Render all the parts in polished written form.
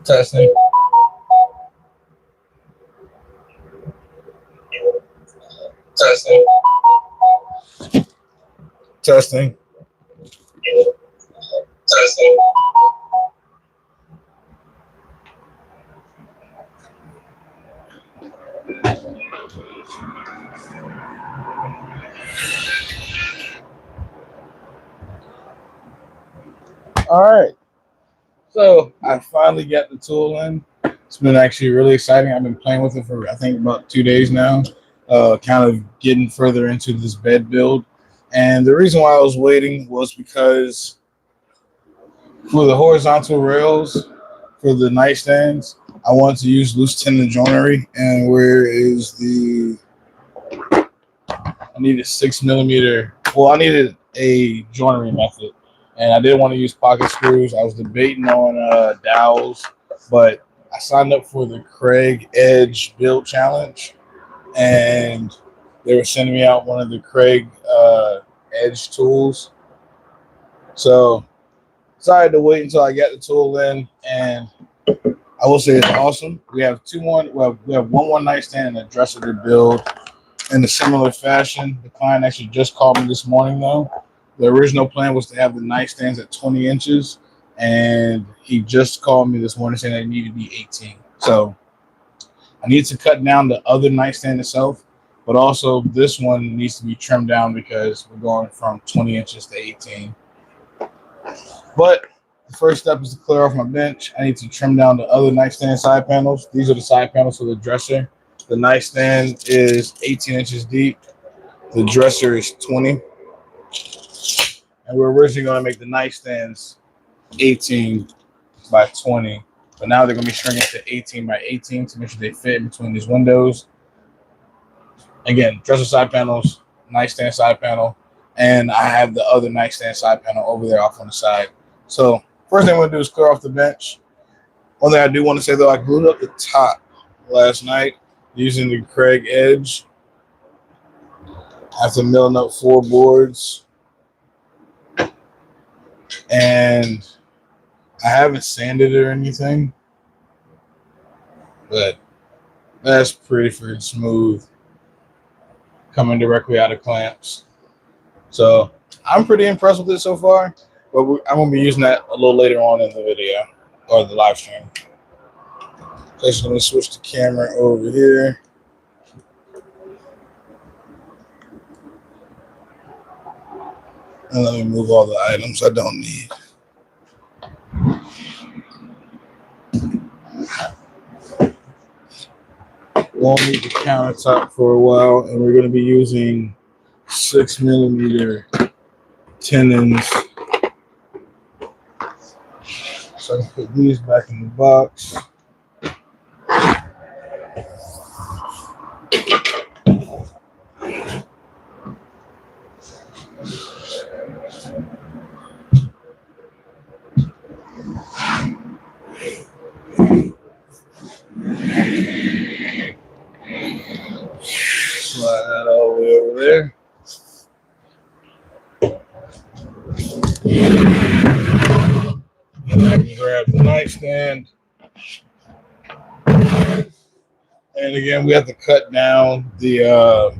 Testing. Testing. Testing. Testing. All right. So I finally got the tool in. It's been actually really exciting. I've been playing with it for I think about 2 days now. Kind of getting further into this bed build. And the reason why I was waiting was because for the horizontal rails for the nightstands, I wanted to use loose tendon joinery. And where is the? I needed 6 millimeter. Well, I needed a joinery method, and I didn't want to use pocket screws. I was debating on dowels, but I signed up for the Kreg Edge Build Challenge, and they were sending me out one of the Kreg Edge tools. So decided to wait until I got the tool in, and I will say it's awesome. We have we have one nightstand and a dresser to build in a similar fashion. The client actually just called me this morning, though. The original plan was to have the nightstands at 20 inches, and he just called me this morning saying they need to be 18. So I need to cut down the other nightstand itself, but also this one needs to be trimmed down because we're going from 20 inches to 18. But the first step is to clear off my bench. I need to trim down the other nightstand side panels. These are the side panels for the dresser. The nightstand is 18 inches deep. The dresser is 20. And we're originally going to make the nightstands 18 by 20. But now they're going to be shrinking to 18 by 18 to make sure they fit in between these windows. Again, dresser side panels, nightstand side panel, and I have the other nightstand side panel over there off on the side. So first thing I'm going to do is clear off the bench. One thing I do want to say, though, I glued up the top last night using the Kreg Edge after milling up 4 boards. And I haven't sanded it or anything, but that's pretty freaking smooth coming directly out of clamps. So I'm pretty impressed with it so far, but I'm going to be using that a little later on in the video or the live stream. So just going to switch the camera over here. And let me move all the items I don't need. Won't need the countertop for a while, and we're going to be using 6 millimeter tenons. So I can put these back in the box. Slide that all the way over there. And I can grab the nightstand. And again, we have to cut down the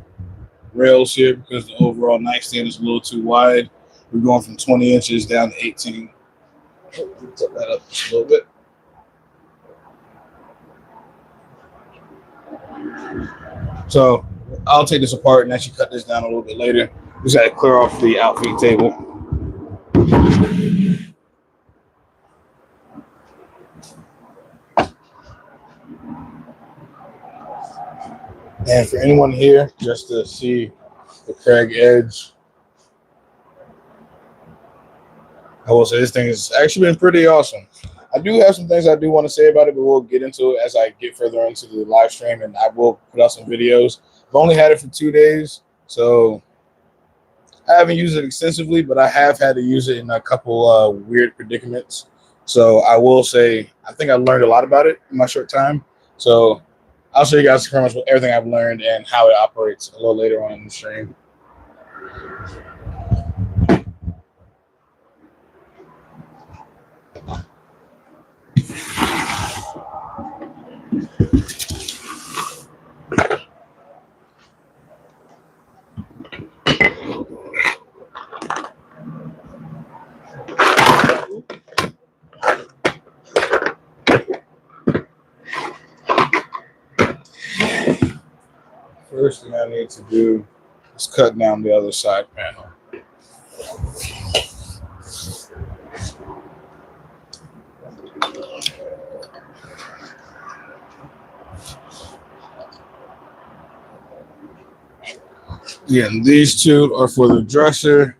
rails here because the overall nightstand is a little too wide. We're going from 20 inches down to 18. Put that up just a little bit. So I'll take this apart and actually cut this down a little bit later. We just got to clear off the outfeed table. And for anyone here, just to see the Kreg Edge, I will say this thing has actually been pretty awesome. I do have some things I do want to say about it, but we'll get into it as I get further into the live stream, and I will put out some videos. I've only had it for 2 days, so I haven't used it extensively, but I have had to use it in a couple weird predicaments. So I will say I think I learned a lot about it in my short time. So I'll show you guys pretty much everything I've learned and how it operates a little later on in the stream. First thing I need to do is cut down the other side panel. Again, these two are for the dresser.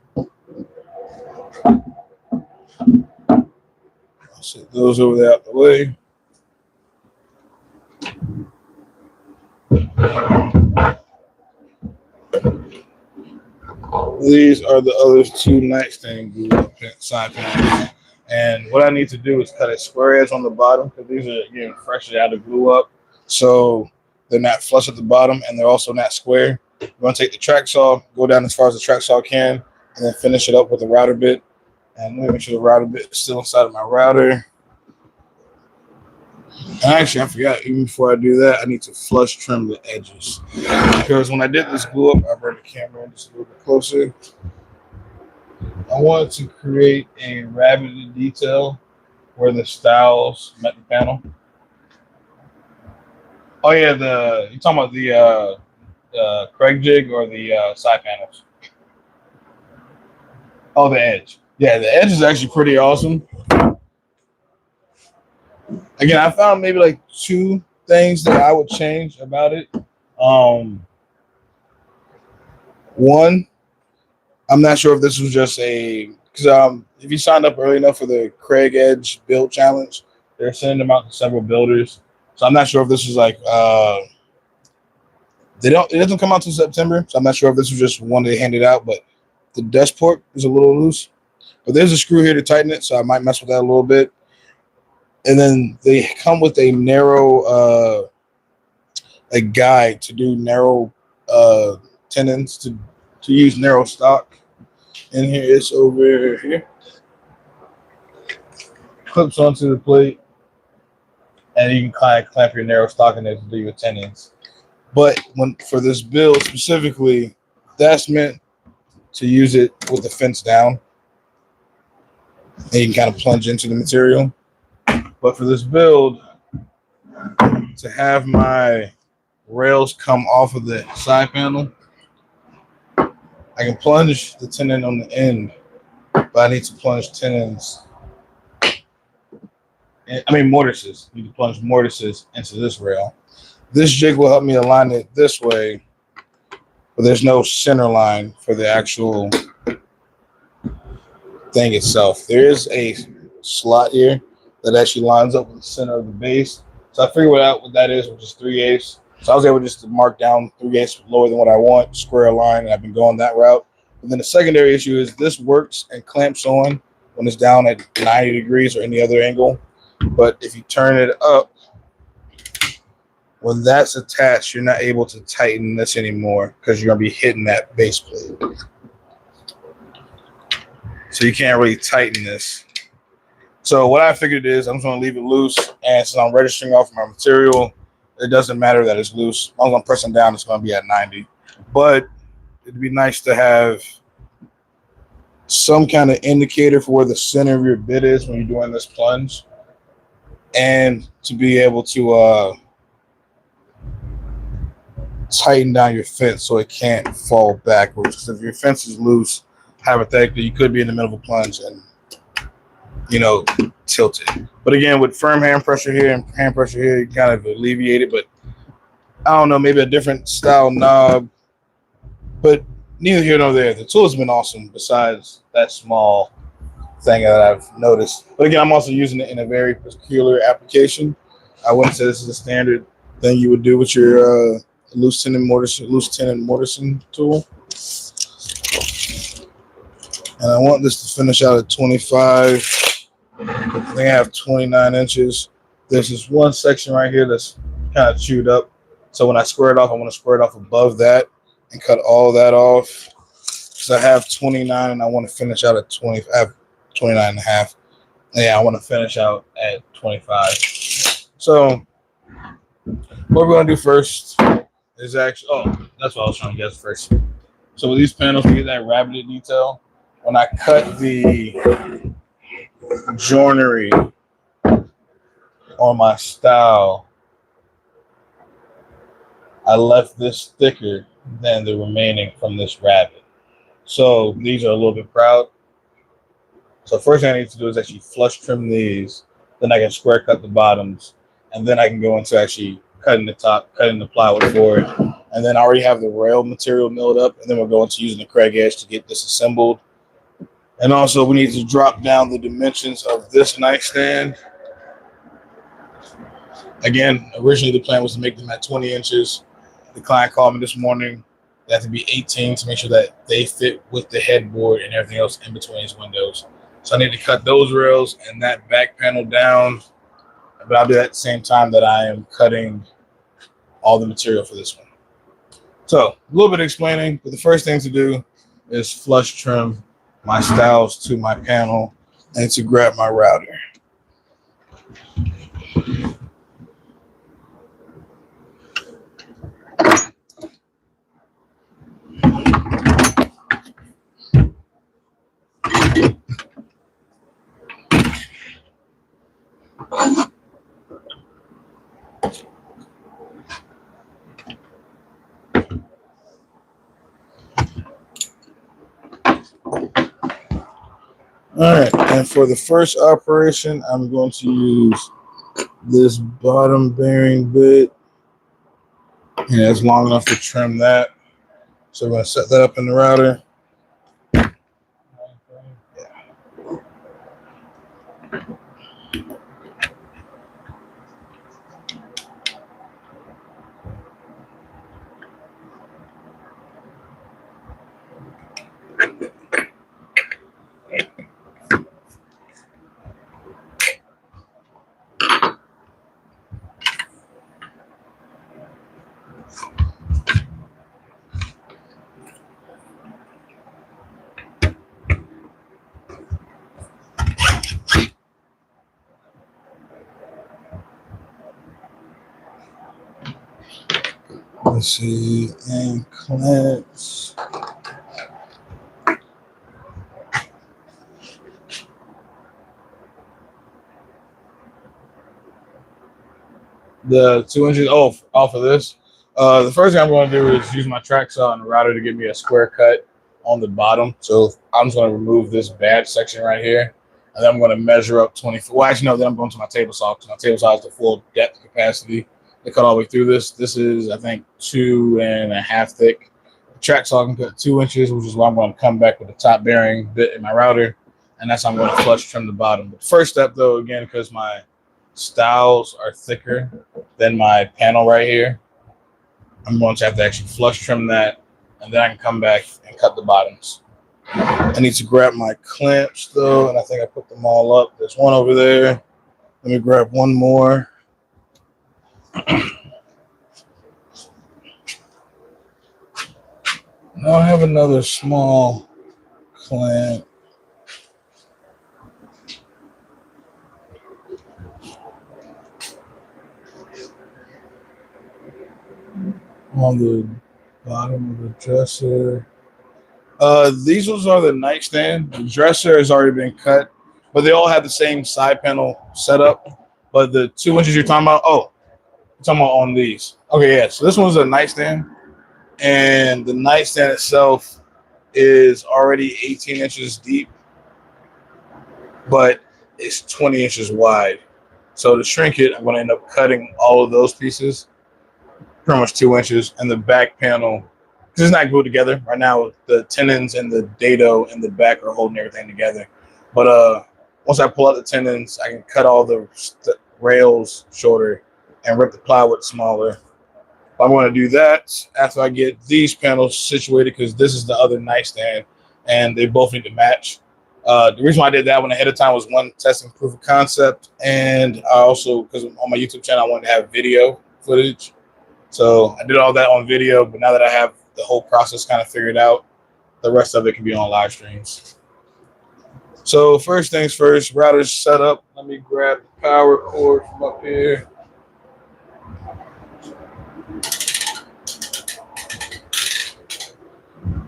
I'll set those over there out the way. These are the other two nightstand glue side panels. And what I need to do is cut a square edge on the bottom because these are getting freshly out of glue up. So they're not flush at the bottom and they're also not square. I'm going to take the track saw, go down as far as the track saw can, and then finish it up with a router bit. And let me make sure the router bit is still inside of my router. And actually, I forgot, even before I do that, I need to flush trim the edges. Because when I did this glue up, I brought the camera in just a little bit closer. I wanted to create a rabbited detail where the styles met the panel. Oh yeah, you talking about the Kreg jig or the side panels? Oh, the edge. Yeah, the edge is actually pretty awesome. Again, I found maybe like two things that I would change about it. One, I'm not sure if this was just because if you signed up early enough for the Kreg Edge build challenge, they're sending them out to several builders. So I'm not sure if this is like it doesn't come out until September, so I'm not sure if this was just one they handed out, but the desk port is a little loose. But there's a screw here to tighten it, so I might mess with that a little bit. And then they come with a narrow a guide to do narrow tenons to use narrow stock. And here it's over here. Clips onto the plate, and you can kind of clamp your narrow stock in there to do your tenons. But for this build specifically, that's meant to use it with the fence down, and you can kind of plunge into the material. But for this build, to have my rails come off of the side panel, I can plunge the tenon on the end, but I need to plunge tenons. Mortises. I need to plunge mortises into this rail. This jig will help me align it this way, but there's no center line for the actual thing itself. There is a slot here that actually lines up with the center of the base. So I figured out what that is, which is 3/8. So I was able just to mark down 3/8 lower than what I want, square a line, and I've been going that route. And then the secondary issue is this works and clamps on when it's down at 90 degrees or any other angle. But if you turn it up, when that's attached, you're not able to tighten this anymore because you're going to be hitting that base plate. So you can't really tighten this. So what I figured is I'm just going to leave it loose, and since I'm registering off my material, it doesn't matter that it's loose. As long as I'm pressing down, it's going to be at 90. But it'd be nice to have some kind of indicator for where the center of your bit is when you're doing this plunge, and to be able to tighten down your fence so it can't fall backwards. Because if your fence is loose, hypothetically, you could be in the middle of a plunge and tilted. But again, with firm hand pressure here and hand pressure here, you kind of alleviate it. But I don't know, maybe a different style knob. But neither here nor there. The tool has been awesome besides that small thing that I've noticed. But again, I'm also using it in a very peculiar application. I wouldn't say this is a standard thing you would do with your loose tenon mortising tool. And I want this to finish out at 25. I think I have 29 inches. There's this one section right here that's kind of chewed up. So when I square it off, I want to square it off above that and cut all that off. So I have 29 and I want to finish out at 20. I have 29 and a half. Yeah, I want to finish out at 25. So what we're going to do first is actually, that's what I was trying to guess first. So with these panels, we get that rabbited detail. When I cut the joinery on my style, I left this thicker than the remaining from this rabbit. So these are a little bit proud. So first thing I need to do is actually flush trim these. Then I can square cut the bottoms. And then I can go into actually cutting the top, cutting the plywood for it. And then I already have the rail material milled up. And then we'll go into using the Kreg edge to get this assembled. And also we need to drop down the dimensions of this nightstand. Again, originally the plan was to make them at 20 inches. The client called me this morning. They have to be 18 to make sure that they fit with the headboard and everything else in between his windows. So I need to cut those rails and that back panel down. But I'll do that at the same time that I am cutting all the material for this one. So a little bit of explaining, but the first thing to do is flush trim my styles to my panel and to grab my router. All right, and for the first operation, I'm going to use this bottom bearing bit, and it's long enough to trim that. So we're going to set that up in the router. Let's see, and clamps. The 2 inches off of this. The first thing I'm going to do is use my track saw and router to give me a square cut on the bottom. So I'm just going to remove this bad section right here, and then I'm going to measure up 24. Well, actually, no, then I'm going to my table saw because my table saw has the full depth capacity to cut all the way through this. This is, I think, 2.5 thick. The track saw can cut 2 inches, which is why I'm going to come back with the top bearing bit in my router, and that's how I'm going to flush trim the bottom. But first step, though, again, because my styles are thicker than my panel right here, I'm going to have to actually flush trim that, and then I can come back and cut the bottoms. I need to grab my clamps, though, and I think I put them all up. There's one over there. Let me grab one more. Now I have another small clamp. On the bottom of the dresser. These ones are the nightstand. The dresser has already been cut, but they all have the same side panel setup. But the 2 inches you're talking about, you're talking about on these. Okay, yeah. So this one's a nightstand, and the nightstand itself is already 18 inches deep, but it's 20 inches wide. So to shrink it, I'm going to end up cutting all of those pieces, pretty much 2 inches, and the back panel, because it's not glued together right now. The tenons and the dado in the back are holding everything together. But once I pull out the tenons, I can cut all the rails shorter and rip the plywood smaller. I'm going to do that after I get these panels situated, because this is the other nightstand, and they both need to match. The reason why I did that one ahead of time was one, testing proof of concept, and I also, because on my YouTube channel I wanted to have video footage, so I did all that on video. But now that I have the whole process kind of figured out, the rest of it can be on live streams. So first things first, router's set up. Let me grab the power cord from up here.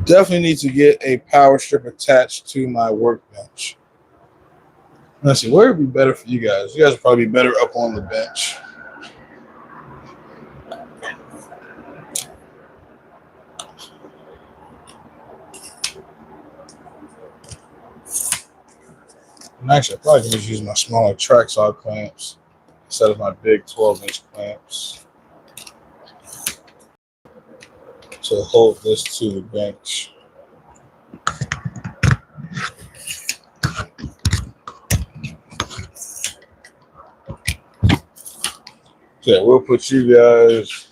Definitely need to get a power strip attached to my workbench. Let's see, where would be better for you guys? You guys would probably be better up on the bench. And actually, I probably can just use my smaller track saw clamps instead of my big 12-inch clamps to hold this to the bench. Okay, we'll put you guys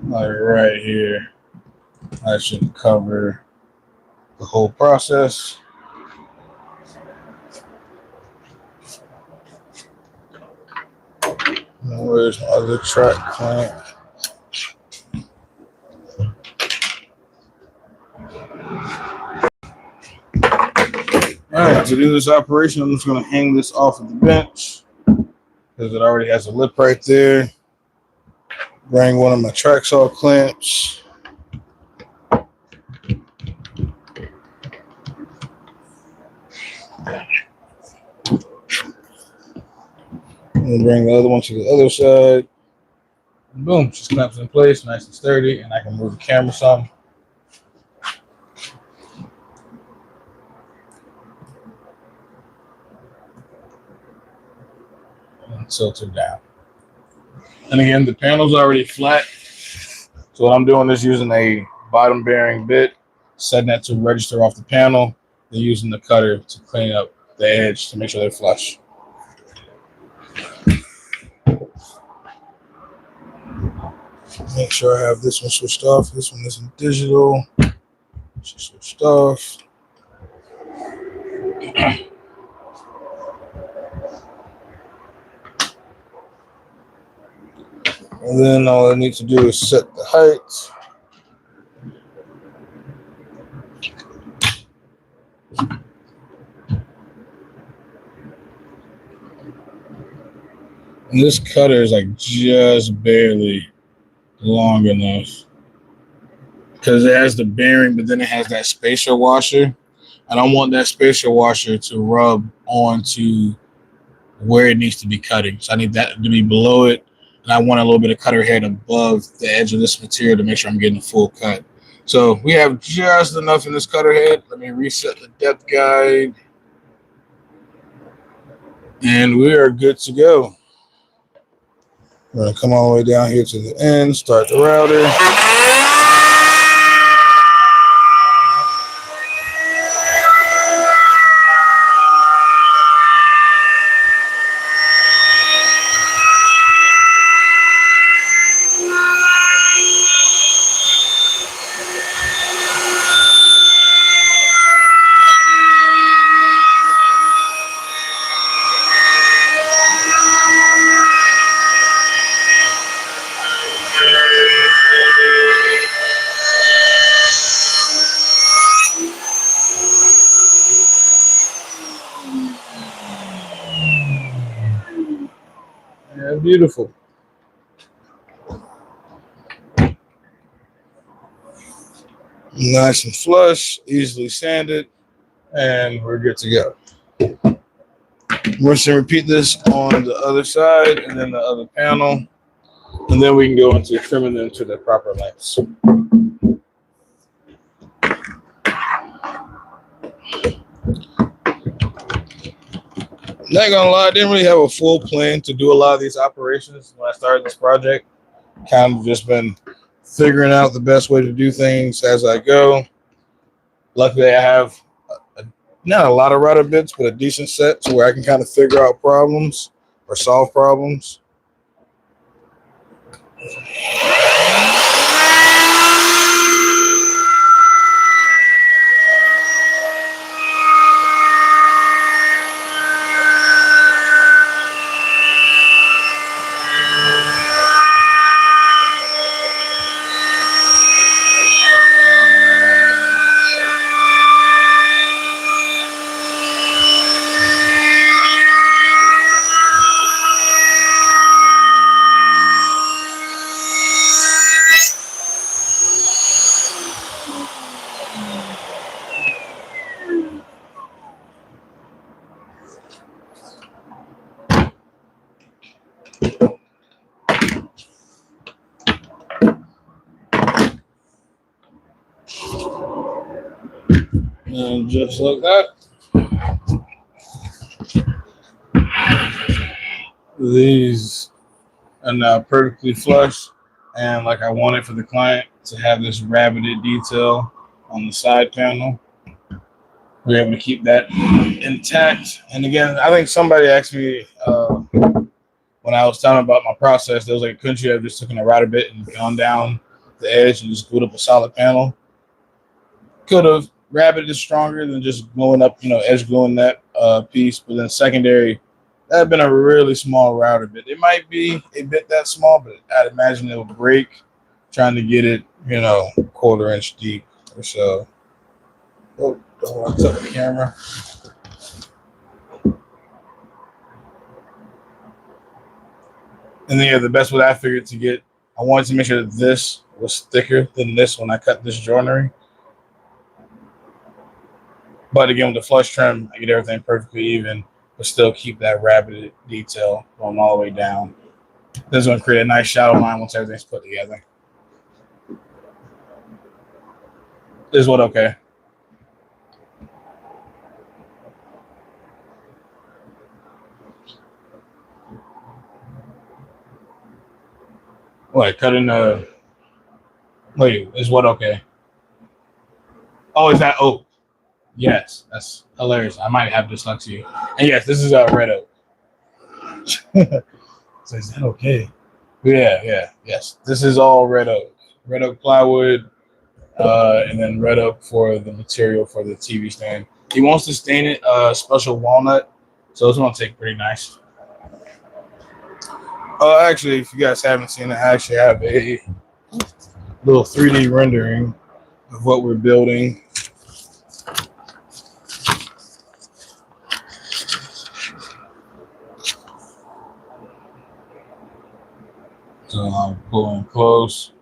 like right here. That should cover the whole process. And where's my other track clamp? All right, to do this operation, I'm just going to hang this off of the bench because it already has a lip right there. Bring one of my track saw clamps. And bring the other one to the other side. Boom, just clamps in place, nice and sturdy, and I can move the camera some. And tilt it down. And again, the panel's already flat. So what I'm doing is using a bottom bearing bit, setting that to register off the panel, then using the cutter to clean up the edge to make sure they're flush. Make sure I have this one switched off. This one isn't digital. Switched off. And then all I need to do is set the height. And this cutter is like just barely long enough because it has the bearing, but then it has that spacer washer. I don't want that spacer washer to rub onto where it needs to be cutting. So I need that to be below it. And I want a little bit of cutter head above the edge of this material to make sure I'm getting a full cut. So we have just enough in this cutter head. Let me reset the depth guide. And we are good to go. We're going to come all the way down here to the end, start the router. Yeah, beautiful. Nice and flush, easily sanded, and we're good to go. We're just going to repeat this on the other side and then the other panel, and then we can go into trimming them to the proper lengths. Not gonna lie, I didn't really have a full plan to do a lot of these operations when I started this project. Kind of just been figuring out the best way to do things as I go. Luckily, I have not a lot of router bits, but a decent set to where I can kind of figure out problems or solve problems. And just like that, these are now perfectly flush. And like I wanted for the client to have this rabbited detail on the side panel. We're able to keep that intact. And again, I think somebody asked me when I was telling about my process, they was like, couldn't you have just taken a router bit and gone down the edge and just glued up a solid panel? Could have. Rabbit is stronger than just gluing up, edge gluing that piece. But then secondary, that had been a really small router bit. It might be a bit that small, but I'd imagine it would break trying to get it, quarter inch deep or so. Oh, don't want to touch the camera. And then the best way I figured to get, I wanted to make sure that this was thicker than this when I cut this joinery. But again, with the flush trim, I get everything perfectly even, but still keep that rabbited detail going all the way down. This is going to create a nice shadow line once everything's put together. Is what okay? What, cutting the... Wait, is what okay? Oh, is that oak? Yes, that's hilarious. I might have dyslexia. And yes, this is red oak. So is that okay? Yeah, yes. This is all red oak. Red oak plywood, and then red oak for the material for the TV stand. He wants to stain it special walnut, so it's going to take pretty nice. Actually, if you guys haven't seen it, I actually have a little 3D rendering of what we're building. So I'm pulling close.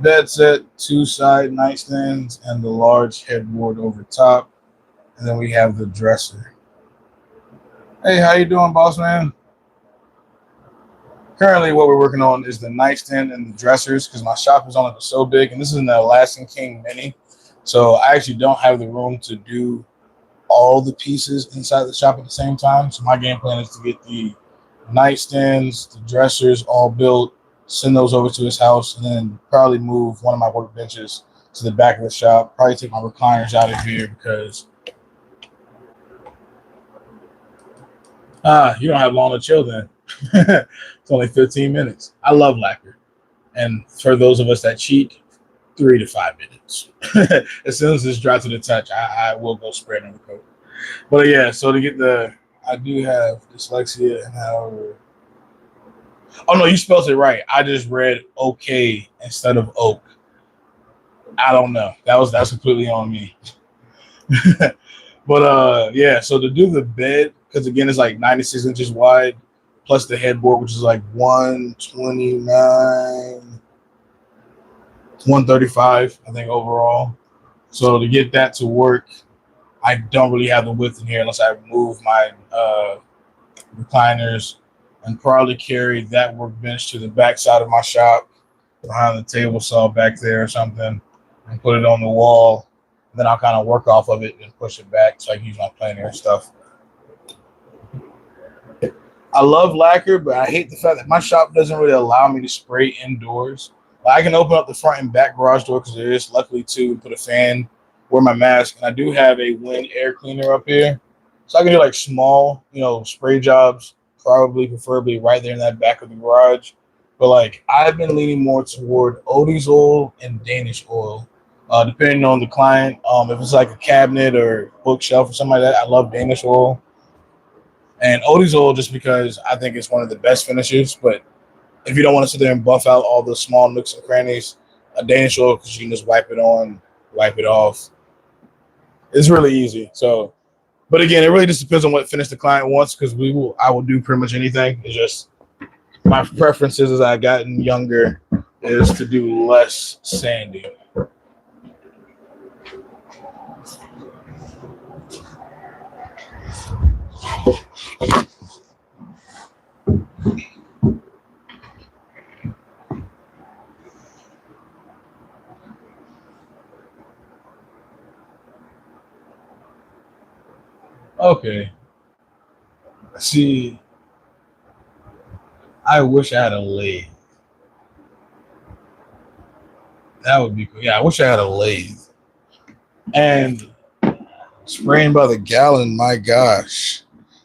Bed set, 2 side nightstands, and the large headboard over top. And then we have the dresser. Hey, how you doing, boss man? Currently, what we're working on is the nightstand and the dressers because my shop is only so big, and this is an Alaskan King Mini. So I actually don't have the room to do all the pieces inside the shop at the same time. So my game plan is to get the nightstands, the dressers all built, send those over to his house, and then probably move one of my workbenches to the back of the shop. Probably take my recliners out of here because you don't have long to chill then. It's only 15 minutes. I love lacquer. And for those of us that cheat, 3 to 5 minutes. As soon as it's dry to the touch, I will go spray it on the coat. But yeah, so to get I do have dyslexia and however. Oh no, you spelled it right. I just read okay instead of oak. I don't know. That's completely on me. But yeah, so to do the bed, because again it's like 96 inches wide, plus the headboard, which is like 129, 135, I think overall. So to get that to work, I don't really have the width in here unless I move my recliners and probably carry that workbench to the back side of my shop behind the table saw back there or something and put it on the wall. And then I'll kind of work off of it and push it back so I can use my plein air stuff. I love lacquer, but I hate the fact that my shop doesn't really allow me to spray indoors. Like I can open up the front and back garage door because there is luckily to put a fan, wear my mask, and I do have a wind air cleaner up here. So I can do like small, spray jobs, preferably right there in that back of the garage. But like I've been leaning more toward Odie's oil and Danish oil, depending on the client. If it's like a cabinet or bookshelf or something like that, I love Danish oil. And Odie's oil just because I think it's one of the best finishes. But if you don't want to sit there and buff out all the small nooks and crannies, a Danish oil because you can just wipe it on, wipe it off. It's really easy. So, but again, it really just depends on what finish the client wants because I will do pretty much anything. It's just my preferences as I've gotten younger is to do less sanding. Okay. See, I wish I had a lathe. That would be cool. Yeah, I wish I had a lathe. And spraying by the gallon, my gosh.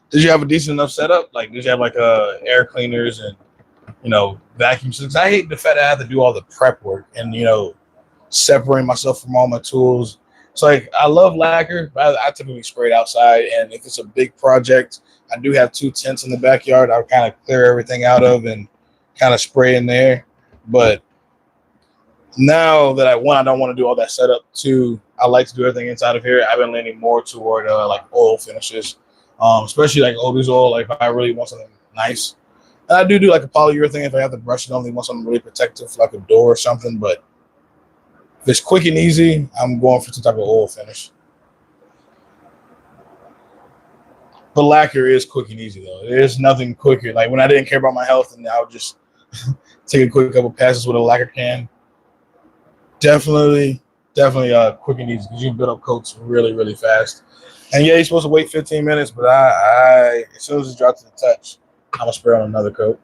Did you have a decent enough setup? Like, did you have like air cleaners and vacuum systems? I hate the fact that I have to do all the prep work and separate myself from all my tools. It's like I love lacquer, but I typically spray it outside. And if it's a big project, I do have two tents in the backyard. I'll kind of clear everything out of and kind of spray in there. But now that I don't want to do all that setup. Two, I like to do everything inside of here. I've been leaning more toward like oil finishes, especially like Obi's oil. Like if I really want something nice, and I do like a polyurethane if I have to brush it. Only want something really protective, like a door or something. But if it's quick and easy, I'm going for some type of oil finish. But lacquer is quick and easy though. There's nothing quicker. Like when I didn't care about my health, and I would just take a quick couple passes with a lacquer can. Definitely quick and easy because you build up coats really, really fast. And yeah, you're supposed to wait 15 minutes, but I as soon as it drops to the touch, I'm gonna spray on another coat.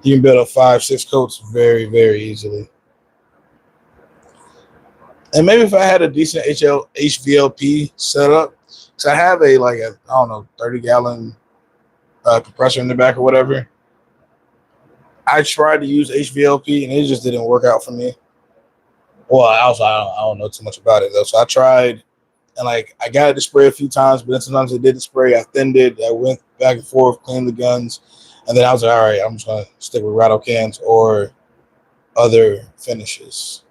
You can build up 5, 6 coats very, very easily. And maybe if I had a decent HVLP setup, because I have a like a I don't know 30-gallon compressor in the back or whatever. I tried to use HVLP and it just didn't work out for me. Well, I don't know too much about it though. So I tried and like I got it to spray a few times, but then sometimes it didn't spray. I thinned it. I went back and forth, cleaned the guns, and then I was like, all right, I'm just gonna stick with rattle cans or other finishes.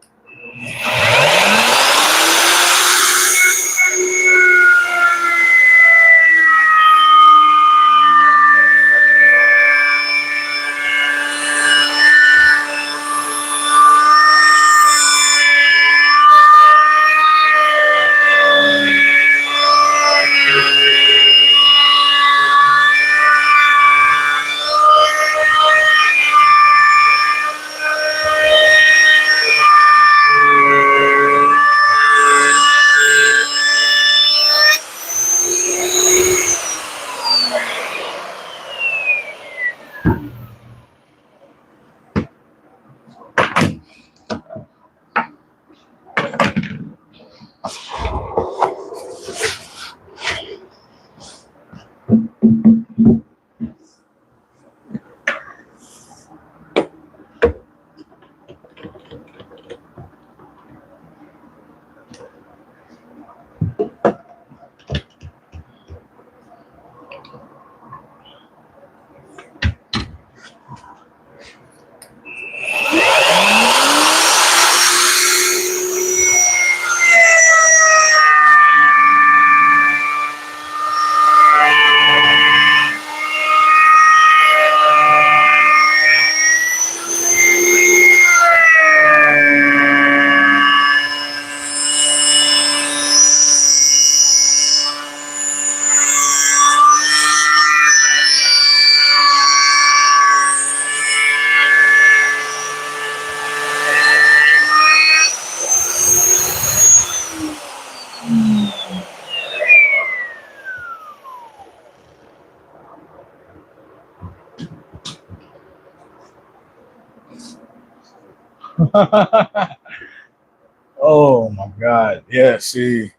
Oh my God. Yeah, see.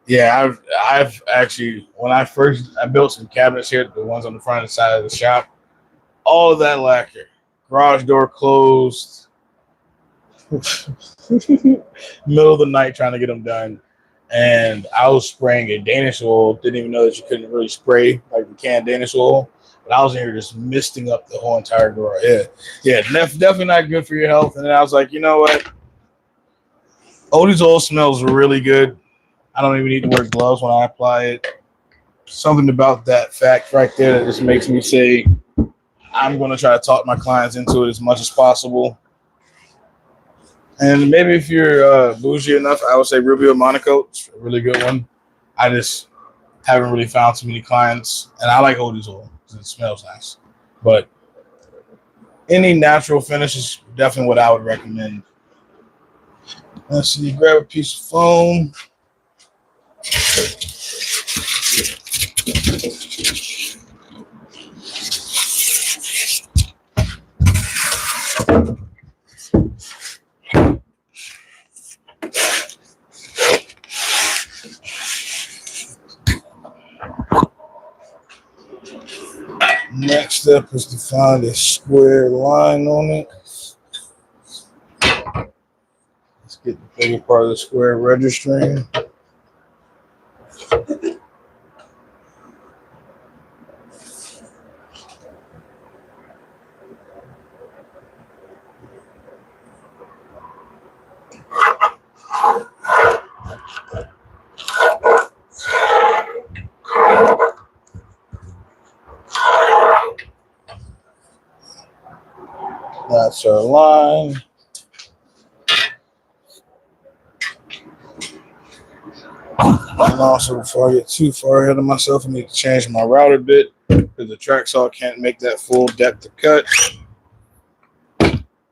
Yeah, I've actually when I built some cabinets here, the ones on the front and side of the shop, all of that lacquer. Garage door closed, middle of the night trying to get them done. And I was spraying a Danish oil. Didn't even know that you couldn't really spray like the canned Danish oil. But I was in here just misting up the whole entire garage. Yeah, definitely not good for your health. And then I was like, you know what? Odie's oil smells really good. I don't even need to wear gloves when I apply it. Something about that fact right there that just makes me say I'm going to try to talk my clients into it as much as possible. And maybe if you're bougie enough, I would say Rubio Monaco. It's a really good one. I just haven't really found too many clients. And I like Odie's oil because it smells nice. But any natural finish is definitely what I would recommend. Let's see. Grab a piece of foam. Next step is to find a square line on it. Let's get the bigger part of the square registering. That's our line. And also, before I get too far ahead of myself, I need to change my router bit because the track saw can't make that full depth of cut.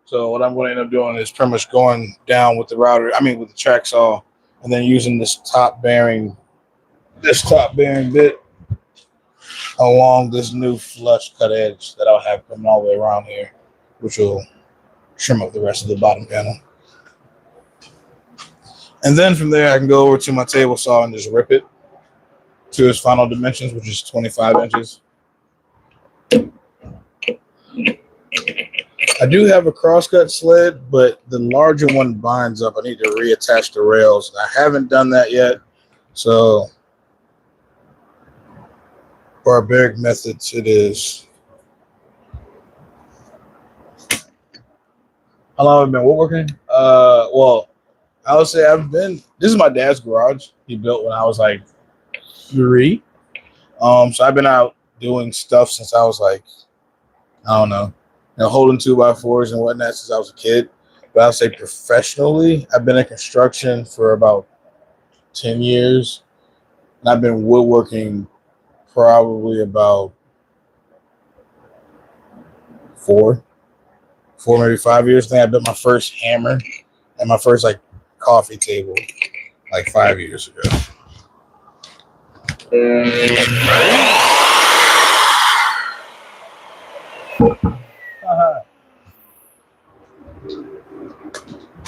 So what I'm going to end up doing is pretty much going down with the with the track saw, and then using this top bearing bit along this new flush cut edge that I'll have coming all the way around here, which will trim up the rest of the bottom panel. And then from there, I can go over to my table saw and just rip it to its final dimensions, which is 25 inches. I do have a crosscut sled, but the larger one binds up. I need to reattach the rails. I haven't done that yet, so barbaric methods it is. How long have I been woodworking? Well, I would say this is my dad's garage. He built when I was like 3. So I've been out doing stuff since I was like, I don't know, holding 2x4s and whatnot since I was a kid. But I would say professionally, I've been in construction for about 10 years. And I've been woodworking probably about 4, maybe 5 years. I think I built my first hammer and my first like coffee table like 5 years ago.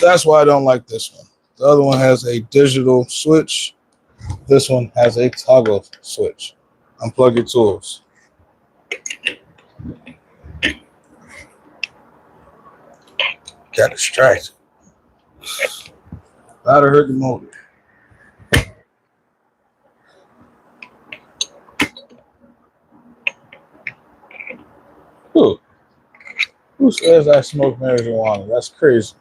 That's why I don't like this one. The other one has a digital switch. This one has a toggle switch. Unplug your tools. Got distracted. That'll hurt the motor. Who says I smoke marijuana? That's crazy.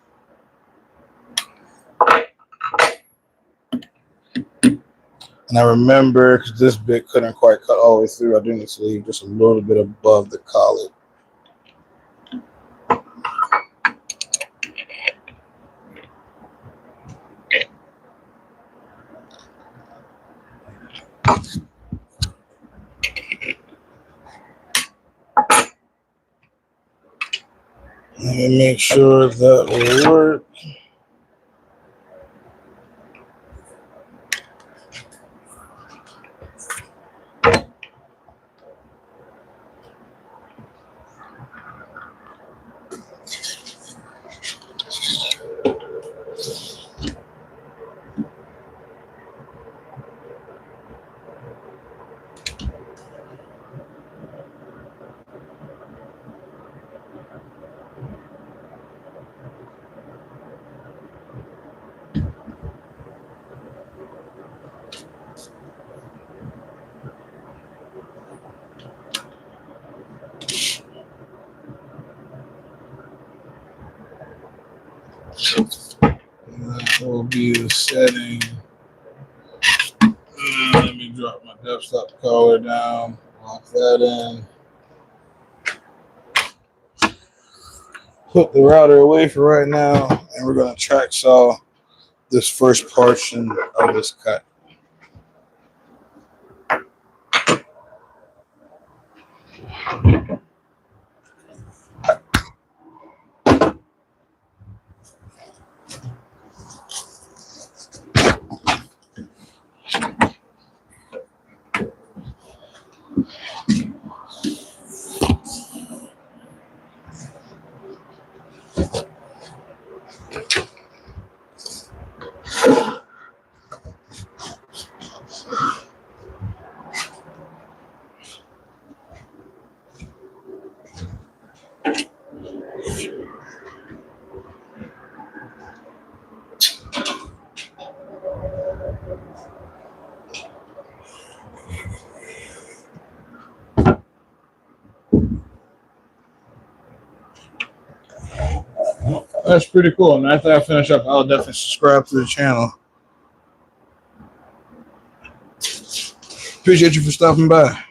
And I remember, because this bit couldn't quite cut all the way through, I do need to leave just a little bit above the collet. Let me make sure that will work. That will be the setting. Let me drop my desktop collar down, lock that in. Put the router away for right now, and we're going to track saw this first portion of this cut. That's pretty cool. And after I finish up, I'll definitely subscribe to the channel. Appreciate you for stopping by.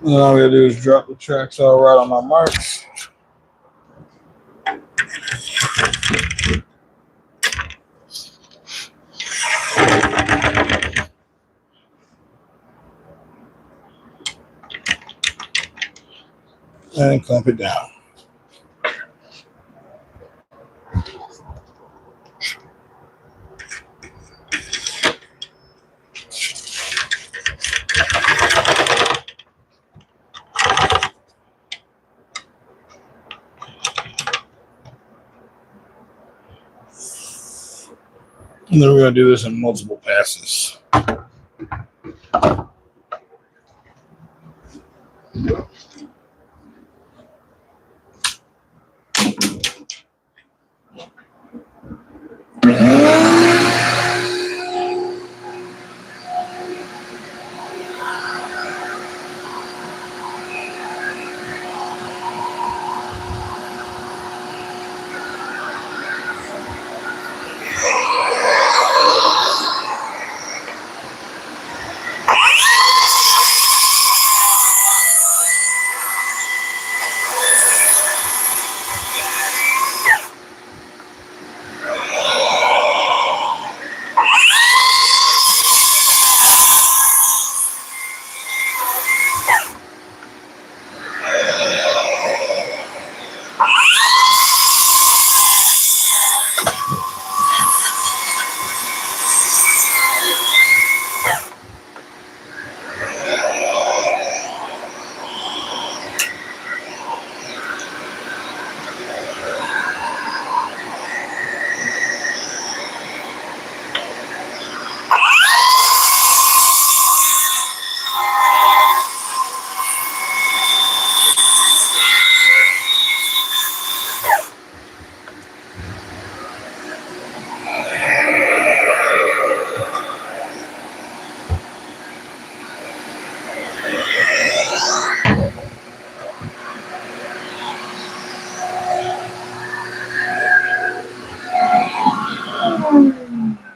And all we gotta do is drop the tracks all right on my marks. And clamp it down. And then we're going to do this in multiple passes.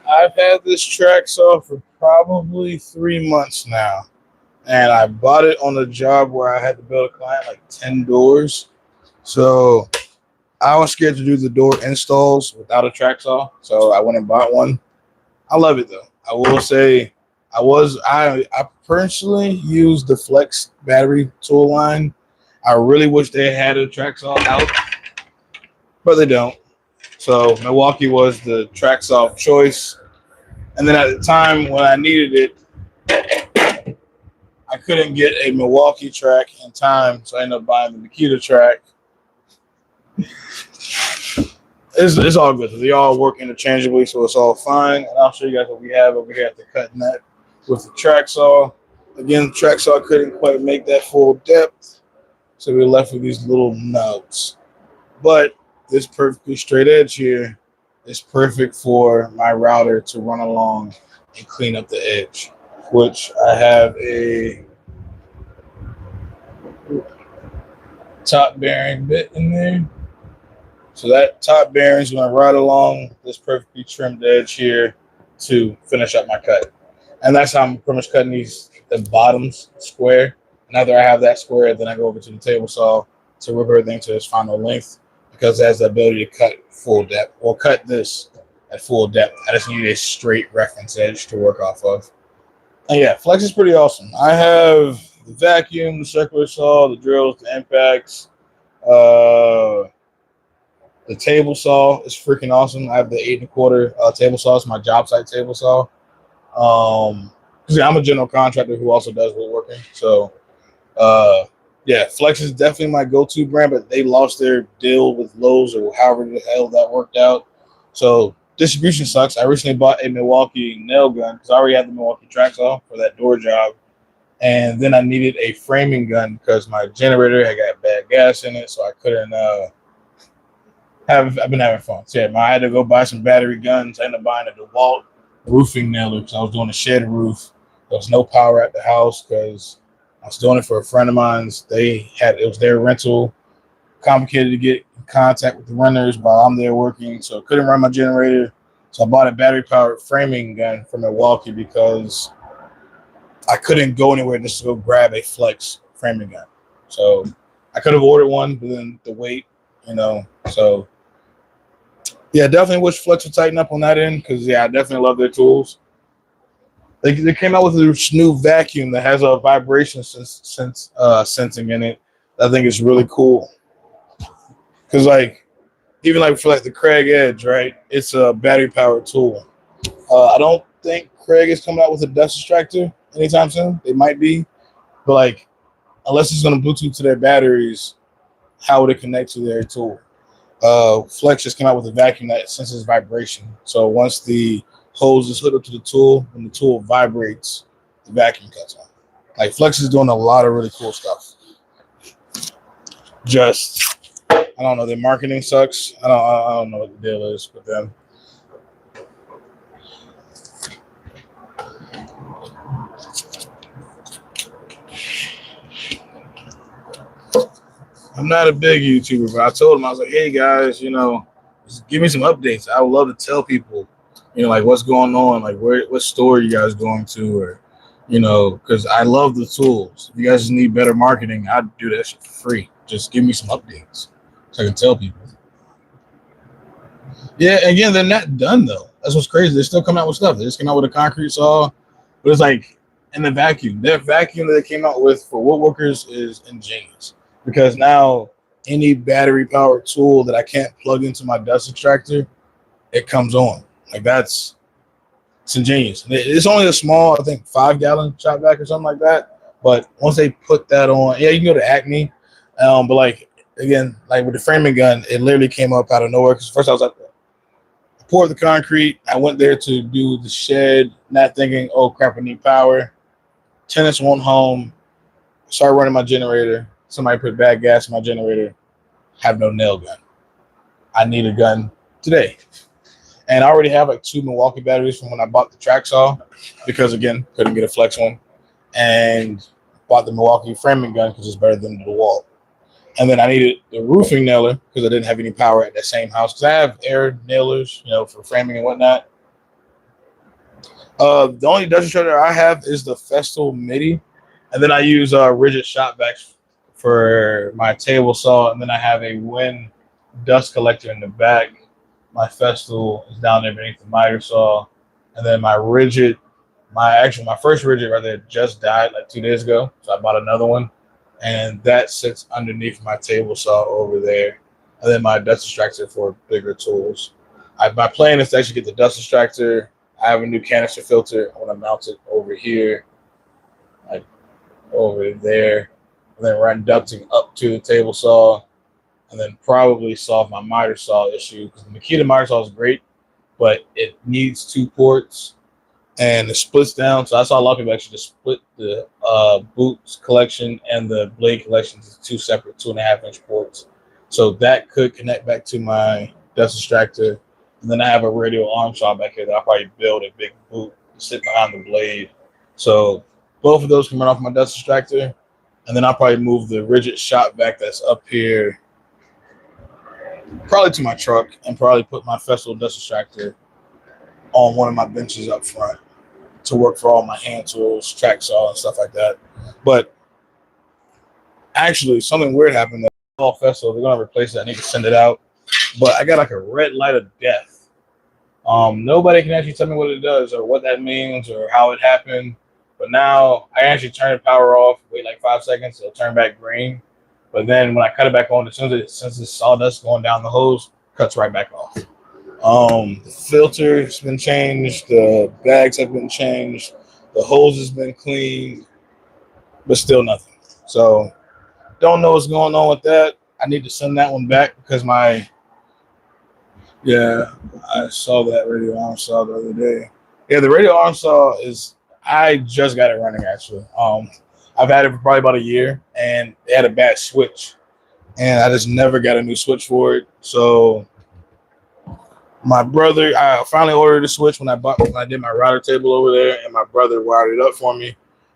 I've had this track saw for probably 3 months now. And I bought it on a job where I had to build a client like 10 doors. So I was scared to do the door installs without a track saw. So I went and bought one. I love it though. I will say I personally use the Flex battery tool line. I really wish they had a track saw out, but they don't. So Milwaukee was the track saw of choice. And then at the time when I needed it, I couldn't get a Milwaukee track in time, so I ended up buying the Makita track. It's all good. They all work interchangeably, so it's all fine. And I'll show you guys what we have over here at the cut net with the track saw. Again, the track saw couldn't quite make that full depth, so we were left with these little nubs. But this perfectly straight edge here is perfect for my router to run along and clean up the edge, which I have a top bearing bit in there. So that top bearing is going to ride along this perfectly trimmed edge here to finish up my cut. And that's how I'm pretty much cutting the bottoms square. And after I have that square, then I go over to the table saw to rip everything to its final length, because it has the ability to cut full depth. Or cut this at full depth. I just need a straight reference edge to work off of. And yeah, Flex is pretty awesome. I have the vacuum, the circular saw, the drills, the impacts. The table saw is freaking awesome. I have the 8 1/4 table saw. It's my job site table saw. I'm a general contractor who also does woodworking. So, yeah, Flex is definitely my go-to brand, but they lost their deal with Lowe's or however the hell that worked out. So distribution sucks. I recently bought a Milwaukee nail gun because I already had the Milwaukee track saw for that door job. And then I needed a framing gun because my generator had got bad gas in it, so I couldn't I've been having fun. So yeah, I had to go buy some battery guns. I ended up buying a DeWalt roofing nailer because I was doing a shed roof. There was no power at the house because I was doing it for a friend of mine's. It was their rental. Complicated to get in contact with the renters while I'm there working, so I couldn't run my generator. So I bought a battery powered framing gun from Milwaukee because I couldn't go anywhere just to go grab a flex framing gun. So I could have ordered one, but then the weight, So yeah, definitely wish Flex would tighten up on that end because yeah, I definitely love their tools. They came out with this new vacuum that has a vibration sensing in it. I think it's really cool because even for the Kreg Edge, right? It's a battery powered tool. I don't think Kreg is coming out with a dust extractor anytime soon. They might be, but unless it's going to Bluetooth to their batteries, how would it connect to their tool? Flex just came out with a vacuum that senses vibration. So once the hose is hooked up to the tool, when the tool vibrates, the vacuum cuts on. Flex is doing a lot of really cool stuff. I don't know. Their marketing sucks. I don't know what the deal is with them. I'm not a big YouTuber, but I told him, I was like, hey guys, just give me some updates. I would love to tell people, what's going on, what store you guys going to, or, because I love the tools. If you guys need better marketing, I'd do that shit for free. Just give me some updates so I can tell people. Yeah, again, they're not done though. That's what's crazy. They're still coming out with stuff. They just came out with a concrete saw, but it's in the vacuum. Their vacuum that they came out with for woodworkers is ingenious. Because now any battery powered tool that I can't plug into my dust extractor, it comes on. It's ingenious. It's only a small, I think 5-gallon shop vac or something like that. But once they put that on, yeah, you can go to Acme. But again, with the framing gun, it literally came up out of nowhere. Because first I was I poured the concrete. I went there to do the shed, not thinking, oh crap, I need power. Tenants went home, started running my generator. Somebody put bad gas in my generator. Have no nail gun. I need a gun today. And I already have 2 Milwaukee batteries from when I bought the track saw because, again, couldn't get a flex one. And bought the Milwaukee framing gun because it's better than the DeWalt. And then I needed the roofing nailer because I didn't have any power at that same house. Because I have air nailers, for framing and whatnot. The only dust extractor I have is the Festool MIDI. And then I use rigid shop vacs for my table saw, and then I have a wind dust collector in the back. My Festool is down there beneath the miter saw, and then my first rigid right there just died 2 days ago, so I bought another one, and that sits underneath my table saw over there, and then my dust extractor for bigger tools. My plan is to actually get the dust extractor. I have a new canister filter. I want to mount it over here, over there. And then run ducting up to the table saw, and then probably solve my miter saw issue. Because the Makita miter saw is great, but it needs 2 ports, and it splits down. So I saw a lot of people actually just split the boots collection and the blade collection to 2 separate 2.5-inch ports. So that could connect back to my dust extractor. And then I have a radial arm saw back here that I'll probably build a big boot to sit behind the blade. So both of those can run off my dust extractor. And then I'll probably move the rigid shop vac that's up here probably to my truck and probably put my Festool dust extractor on one of my benches up front to work for all my hand tools, track saw, and stuff like that. But actually, something weird happened. That all Festool, they're going to replace it. I need to send it out. But I got a red light of death. Nobody can actually tell me what it does or what that means or how it happened. But now I actually turn the power off, wait 5 seconds, it'll turn back green. But then when I cut it back on, since it's sawdust going down the hose, cuts right back off. The filter's been changed, the bags have been changed, the hose has been cleaned, but still nothing. So don't know what's going on with that. I need to send that one back because I saw that radial arm saw the other day. Yeah, the radial arm saw I just got it running actually. I've had it for probably about a year, and it had a bad switch, and I just never got a new switch for it. So my brother, I finally ordered a switch when I did my router table over there, and my brother wired it up for me,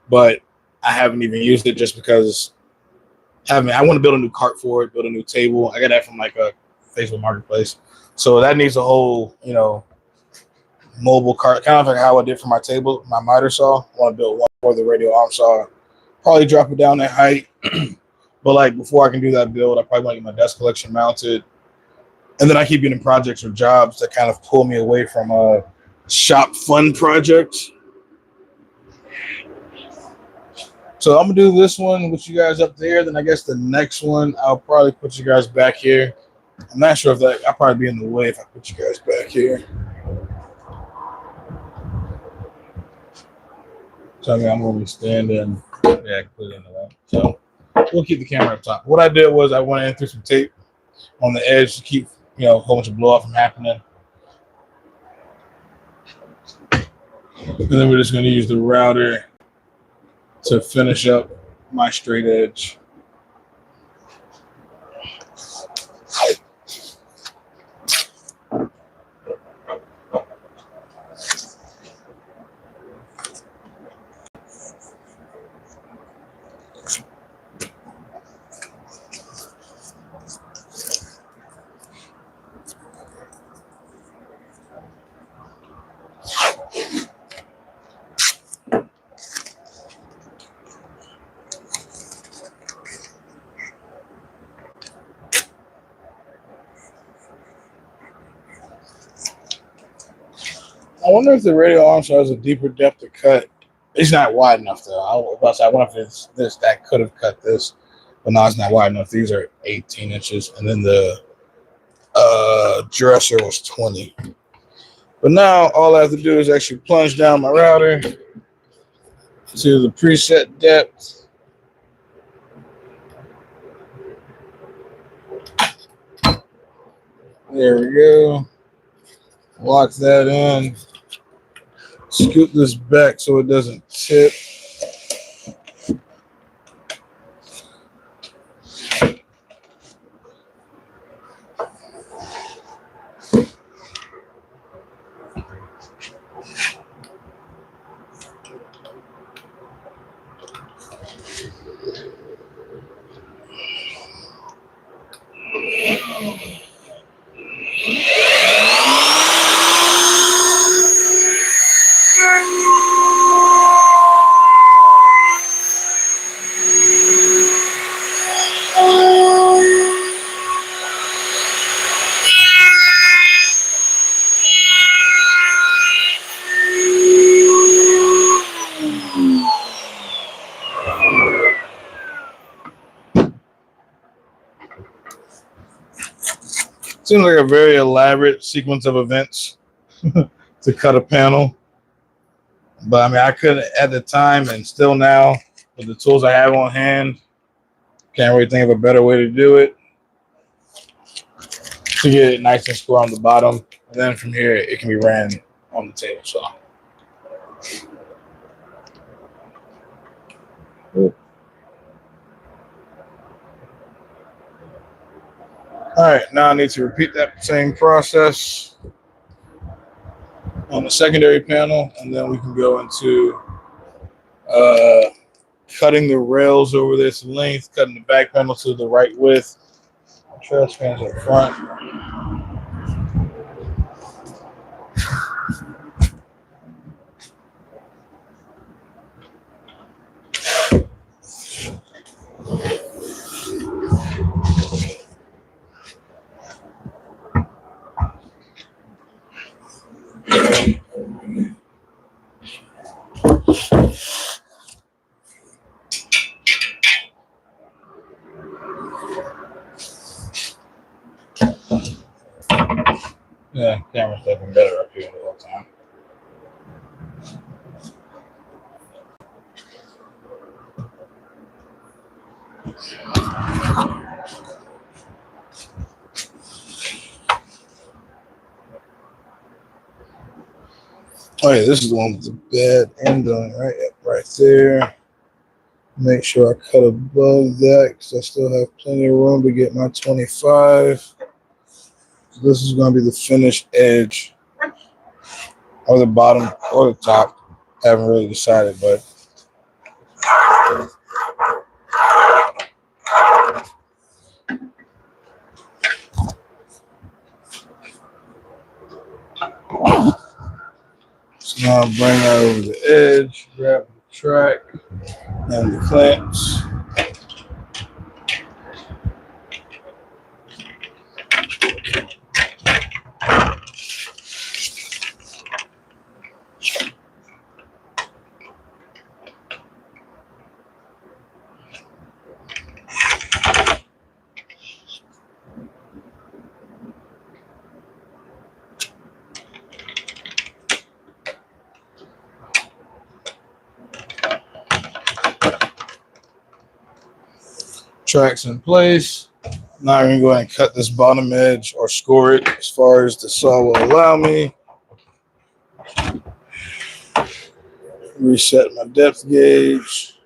but I haven't even used it just because I want to build a new cart for it, build a new table. I got that from like a Facebook Marketplace, so that needs a whole mobile cart, kind of like how I did for my table, my miter saw. I want to build one for the radio arm saw. Probably drop it down that height, but like before I can do that build, I probably want to get my desk collection mounted. And then I keep getting projects or jobs that kind of pull me away from shop fun projects. So I'm gonna do this one with you guys up there. Then I guess the next one I'll probably put you guys back here. I'm not sure if I'll probably be in the way if I put you guys back here. So I mean, I'm gonna be standing. Yeah, I can put it in the way. So we'll keep the camera up top. What I did was I went in through some tape on the edge to keep a whole bunch of blow off from happening. And then we're just going to use the router to finish up my straight edge. I wonder if the radio arm saw has a deeper depth of cut. It's not wide enough though. I wonder if it's this that could have cut this, but no, it's not wide enough. These are 18 inches, and then the dresser was 20. But now all I have to do is actually plunge down my router to the preset depth. There we go. Lock that in. Scoop this back so it doesn't tip. Seems like a very elaborate sequence of events to cut a panel. But I mean, I couldn't at the time, and still now, with the tools I have on hand, can't really think of a better way to do it. To get it nice and square on the bottom, and then from here, it can be ran on the table saw. All right, now I need to repeat that same process on the secondary panel, and then we can go into cutting the rails over this length, cutting the back panel to the right width, truss fans up front. Yeah, camera's looking better up here the whole time. Oh yeah, this is the one with the bed end on right there. Make sure I cut above that because I still have plenty of room to get my 25. So this is going to be the finished edge, or the bottom or the top. I haven't really decided, but so now I'll bring that over the edge, grab the track and the clamps. Tracks in place. Now I'm going to go ahead and cut this bottom edge or score it as far as the saw will allow me. Reset my depth gauge.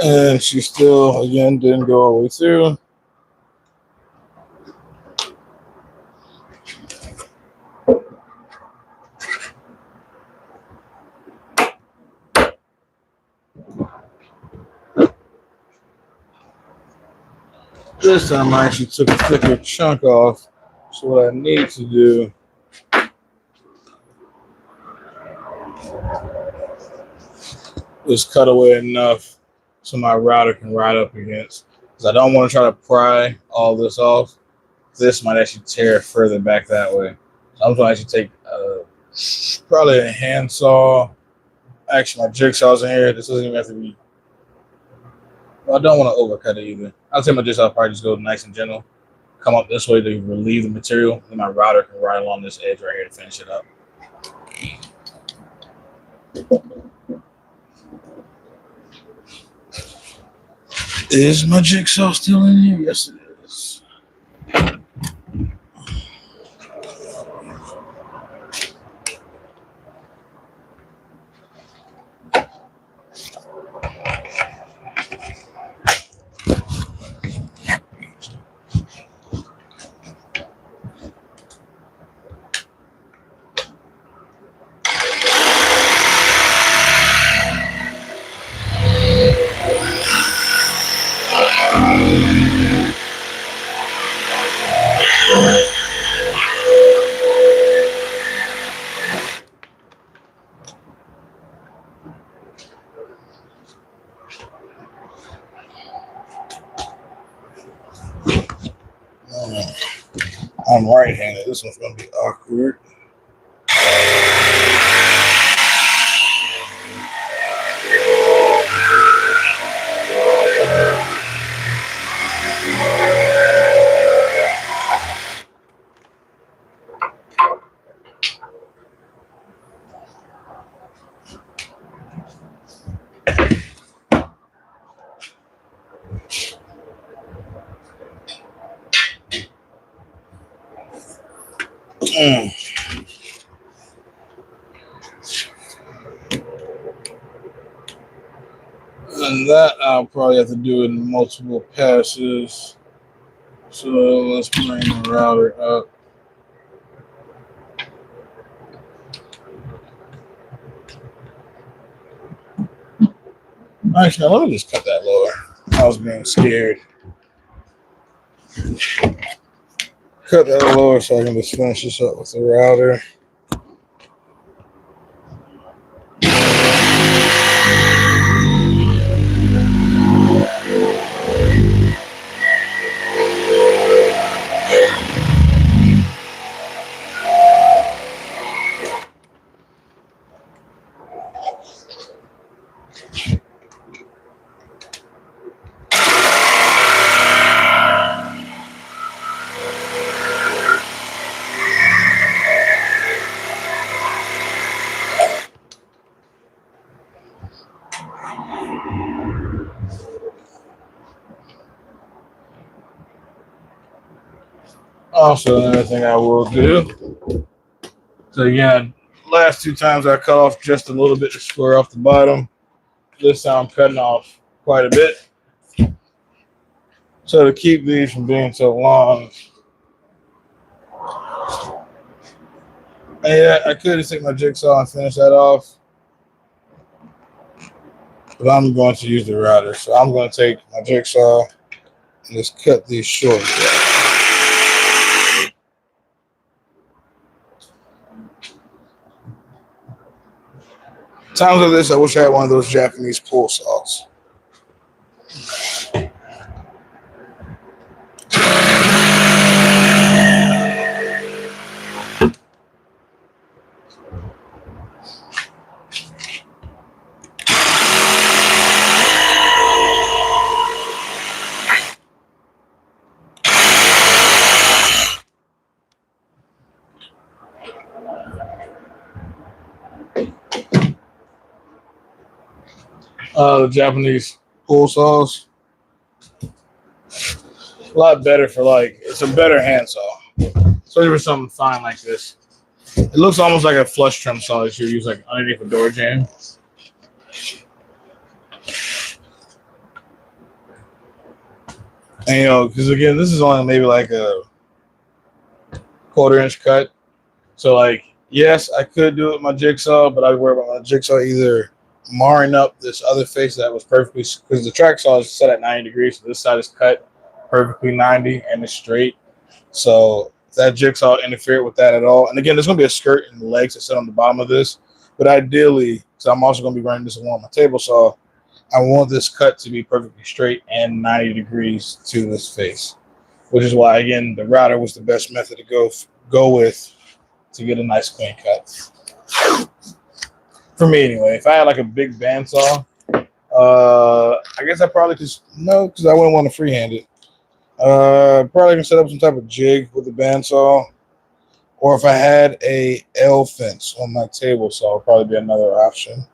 And she still, again, didn't go all the way through. This time I actually took a thicker chunk off. So what I need to do is cut away enough so my router can ride up against. Because I don't want to try to pry all this off. This might actually tear it further back that way. So I'm going to actually take probably a handsaw. Actually, my jigsaw's in here. This doesn't even have to be. Well, I don't want to overcut it either. I'll take my jigsaw, probably just go nice and gentle. Come up this way to relieve the material. And my router can ride along this edge right here to finish it up. Is my jigsaw still in here? Yes, it is. I'm right-handed. This one's gonna be awkward. And that I'll probably have to do in multiple passes. So let's bring the router up. Actually, let me just cut that lower. I was being scared. Cut that lower so I can just finish this up with the router. Also, another thing I will do. So again, last two times I cut off just a little bit to square off the bottom. This time I'm cutting off quite a bit. So to keep these from being so long, and yeah, I could just take my jigsaw and finish that off. But I'm going to use the router. So I'm going to take my jigsaw and just cut these short. Times like this, I wish I had one of those Japanese pull saws. The Japanese pull saws, a lot better for it's a better hand saw, especially for something fine like this. It looks almost like a flush trim saw that you use like underneath a door jamb. And because again, this is only maybe like a quarter-inch cut. So yes, I could do it with my jigsaw, but I'd worry about my jigsaw either marring up this other face that was perfectly, because the track saw is set at 90 degrees, so this side is cut perfectly 90 and it's straight. So if that jigsaw interfered with that at all, and again, there's going to be a skirt and legs that sit on the bottom of this, but ideally, so I'm also going to be running this along my table saw, I want this cut to be perfectly straight and 90 degrees to this face, which is why, again, the router was the best method to go with to get a nice clean cut. For me, anyway. If I had like a big bandsaw, I guess I probably could, no, because I wouldn't want to freehand it. Probably can set up some type of jig with the bandsaw, or if I had a L fence on my table saw, would probably be another option.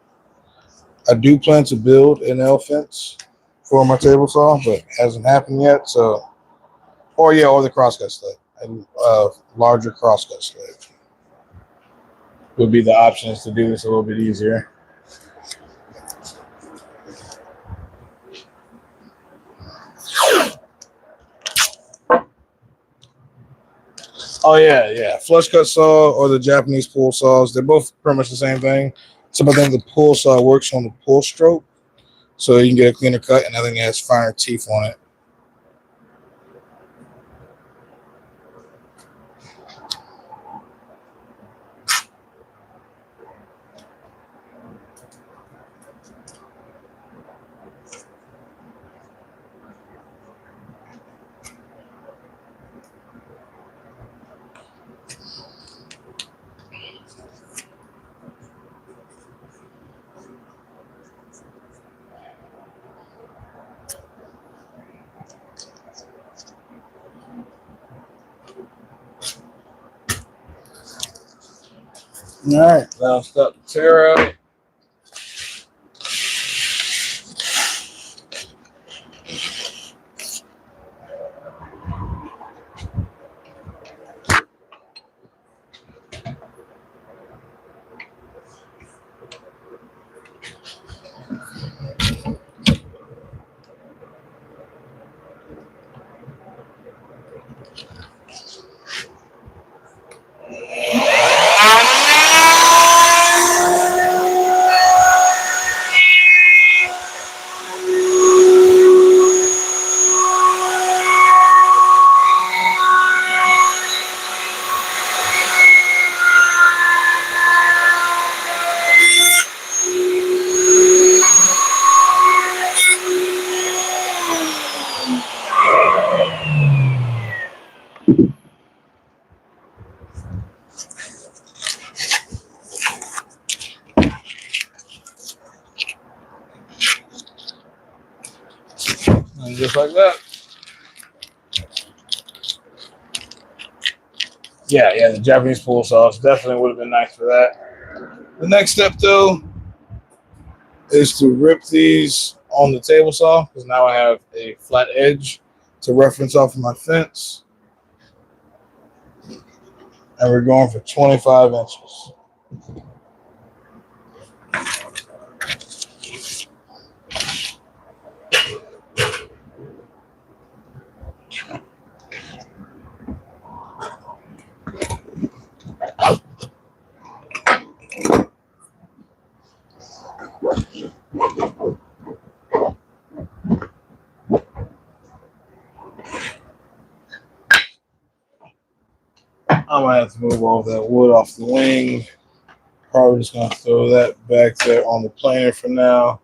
I do plan to build an L fence for my table saw, but it hasn't happened yet. So, or the crosscut sled, a larger crosscut sled would be the options to do this a little bit easier. Oh yeah. Flush cut saw or the Japanese pull saws, they're both pretty much the same thing. So, but then the pull saw works on the pull stroke, so you can get a cleaner cut, and I think it has finer teeth on it. All right, now start the tear out. And just like that. Yeah, the Japanese pool sauce definitely would have been nice for that. The next step, though, is to rip these on the table saw because now I have a flat edge to reference off of my fence. And we're going for 25 inches. I might have to move all that wood off the wing. Probably just going to throw that back there on the planer for now.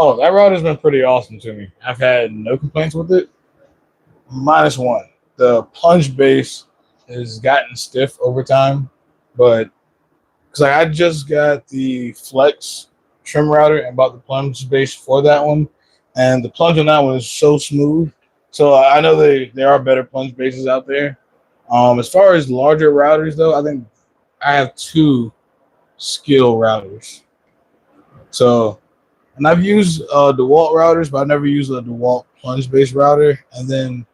Oh, that router's been pretty awesome to me. I've had no complaints with it. Minus one. The plunge base has gotten stiff over time, but because I just got the Flex trim router and bought the plunge base for that one, and the plunge on that one is so smooth. So I know there are better plunge bases out there. As far as larger routers, though, I think I have two skill routers. So, and I've used DeWalt routers, but I've never used a DeWalt plunge base router. And then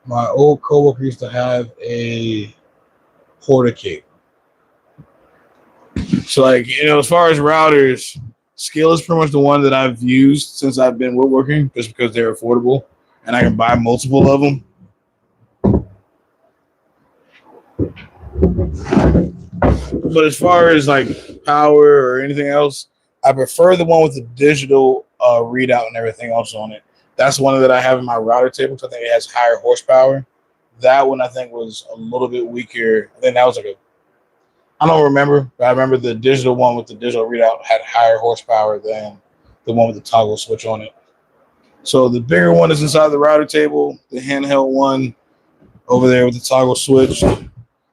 my old coworker used to have a Porticate. So, like, as far as routers, Skill is pretty much the one that I've used since I've been woodworking, just because they're affordable and I can buy multiple of them. But as far as like power or anything else, I prefer the one with the digital readout and everything else on it. That's one that I have in my router table because I think it has higher horsepower. That one I think was a little bit weaker. I think that was like I don't remember, but I remember the digital one with the digital readout had higher horsepower than the one with the toggle switch on it. So the bigger one is inside the router table. The handheld one over there with the toggle switch